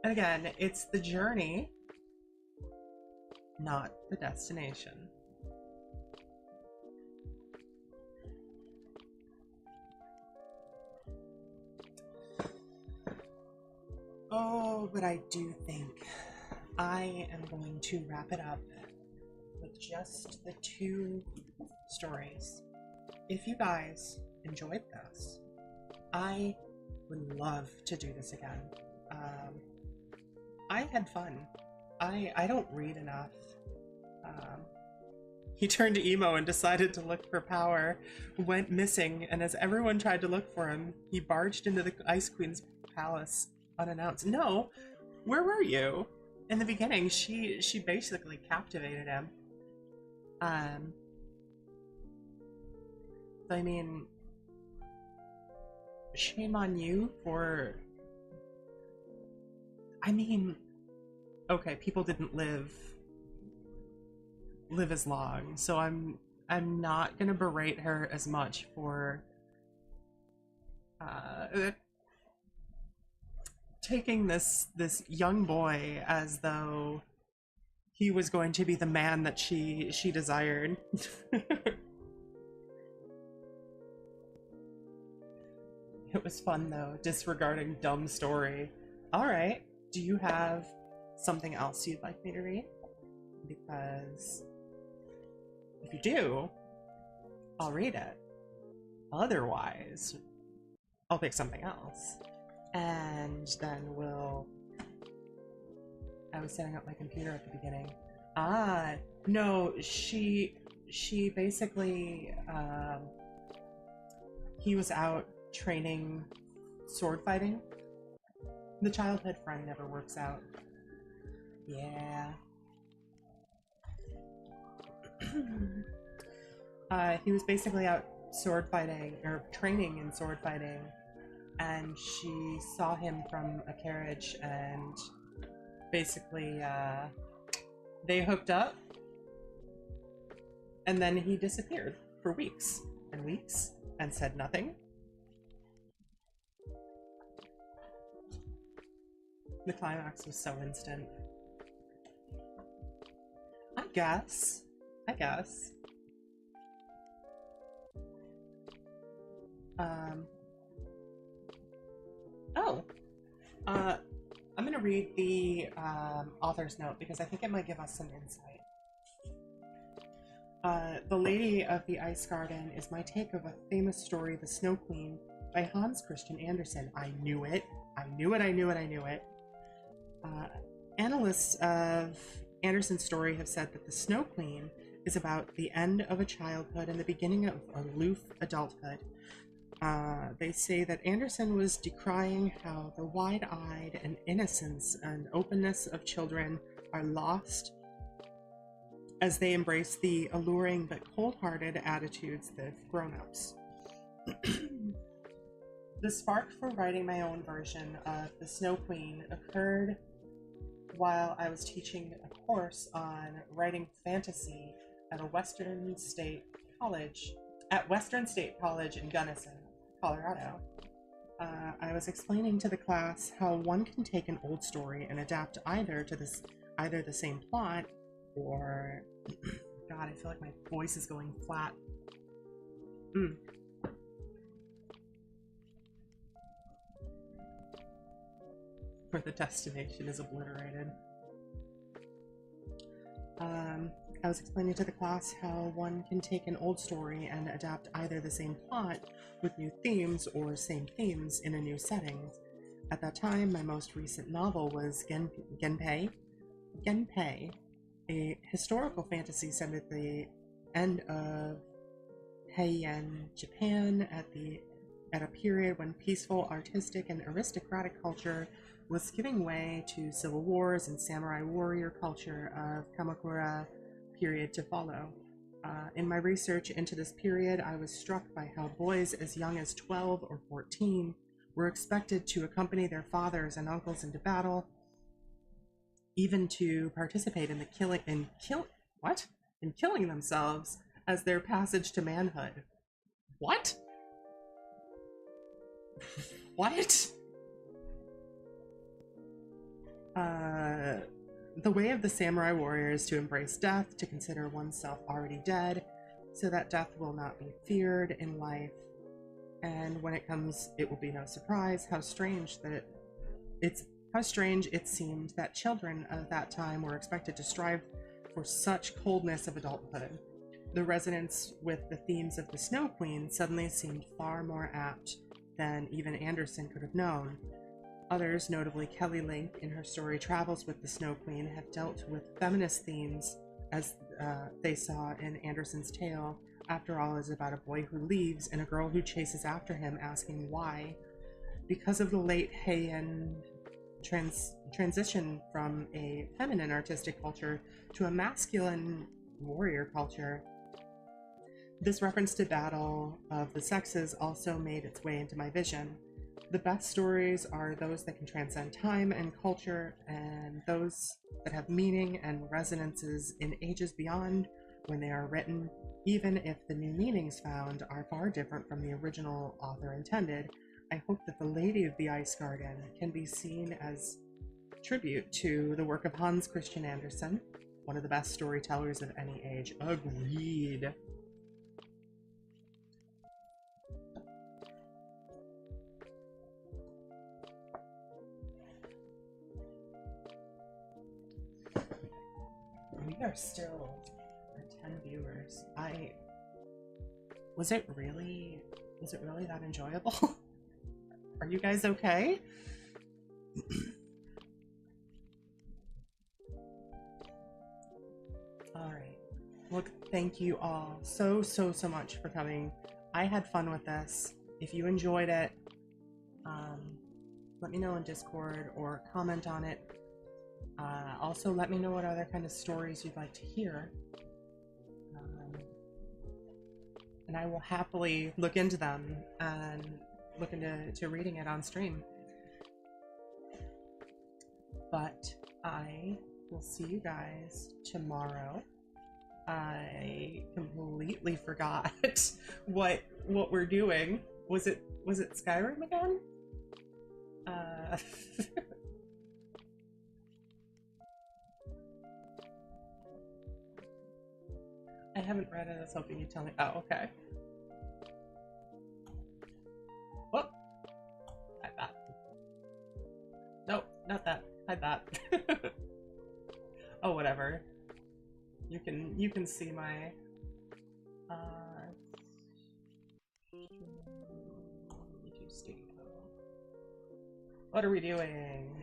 And again, it's the journey, not the destination. Oh, but I do think I am going to wrap it up with just the 2 stories. If you guys enjoyed this, I would love to do this again. I had fun. I don't read enough. He turned emo and decided to look for power, went missing, and as everyone tried to look for him, he barged into the Ice Queen's palace unannounced. No, where were you? In the beginning, she basically captivated him. I mean, shame on you for... I mean, okay, people didn't live as long, so I'm not gonna berate her as much for taking this young boy as though he was going to be the man that she desired. It was fun though, disregarding dumb story. Alright, do you have something else you'd like me to read? Because if you do, I'll read it. Otherwise, I'll pick something else. And then we'll... I was setting up my computer at the beginning. Ah, no, she basically, he was out training sword fighting. The childhood friend never works out. Yeah. He was basically out sword fighting, or training in sword fighting, and she saw him from a carriage and basically they hooked up, and then he disappeared for weeks and weeks and said nothing. The climax was so instant. I guess. I'm gonna read the author's note because I think it might give us some insight. The Lady of the Ice Garden is my take of a famous story, The Snow Queen, by Hans Christian Andersen. I knew it. Analysts of Andersen's story have said that The Snow Queen is about the end of a childhood and the beginning of aloof adulthood. They say that Anderson was decrying how the wide-eyed and innocence and openness of children are lost as they embrace the alluring but cold-hearted attitudes of grown-ups. The spark for writing my own version of The Snow Queen occurred while I was teaching a course on writing fantasy at Western State College in Gunnison, Colorado. I was explaining to the class how one can take an old story and adapt either the same plot or God, I feel like my voice is going flat. Where the destination is obliterated. I was explaining to the class how one can take an old story and adapt either the same plot with new themes or same themes in a new setting. At that time, my most recent novel was Genpei, a historical fantasy set at the end of Heian, Japan, at a period when peaceful, artistic, and aristocratic culture was giving way to civil wars and samurai warrior culture of Kamakura period to follow. In my research into this period, I was struck by how boys as young as 12 or 14 were expected to accompany their fathers and uncles into battle, even to participate in killing themselves as their passage to manhood. What? What? The way of the samurai warrior is to embrace death, to consider oneself already dead, so that death will not be feared in life. And when it comes, it will be no surprise how strange it seemed that children of that time were expected to strive for such coldness of adulthood. The resonance with the themes of the Snow Queen suddenly seemed far more apt than even Anderson could have known. Others, notably Kelly Link in her story Travels with the Snow Queen, have dealt with feminist themes as they saw in Anderson's tale. After all, is about a boy who leaves and a girl who chases after him, asking why. Because of the late Heian transition from a feminine artistic culture to a masculine warrior culture, this reference to battle of the sexes also made its way into my vision. The best stories are those that can transcend time and culture, and those that have meaning and resonances in ages beyond when they are written, even if the new meanings found are far different from the original author intended. I hope that The Lady of the Ice Garden can be seen as tribute to the work of Hans Christian Andersen, one of the best storytellers of any age. Agreed. We are still at 10 viewers. Was it really that enjoyable? Are you guys okay? Alright. Look, thank you all so much for coming. I had fun with this. If you enjoyed it, let me know in Discord or comment on it. Also, let me know what other kind of stories you'd like to hear. And I will happily look into them and look into reading it on stream. But I will see you guys tomorrow. I completely forgot what we're doing. Was it Skyrim again? I haven't read it. I was hoping you'd tell me. Oh, okay. Whoop. Hide that. Nope, not that. Hide that. Oh, whatever. You can see my YouTube Studio. What are we doing?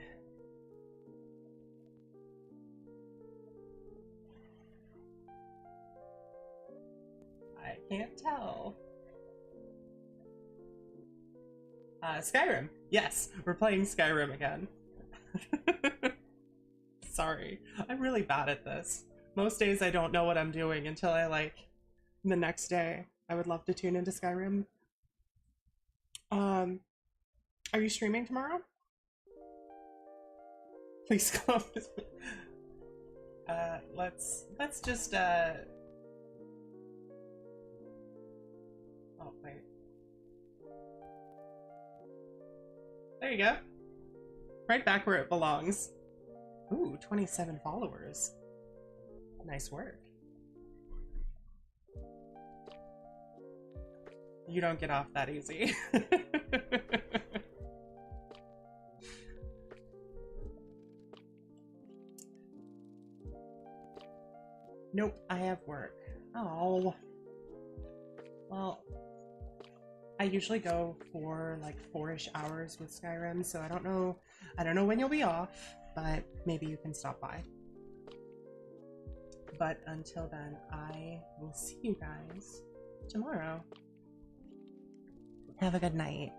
I can't tell. Skyrim. Yes, we're playing Skyrim again. Sorry, I'm really bad at this. Most days I don't know what I'm doing until the next day. I would love to tune into Skyrim. Are you streaming tomorrow? Please come. Let's just oh wait. There you go. Right back where it belongs. Ooh, 27 followers. Nice work. You don't get off that easy. Nope, I have work. Oh. Well, I usually go for like 4-ish hours with Skyrim, so I don't know when you'll be off, but maybe you can stop by. But until then, I will see you guys tomorrow. Have a good night.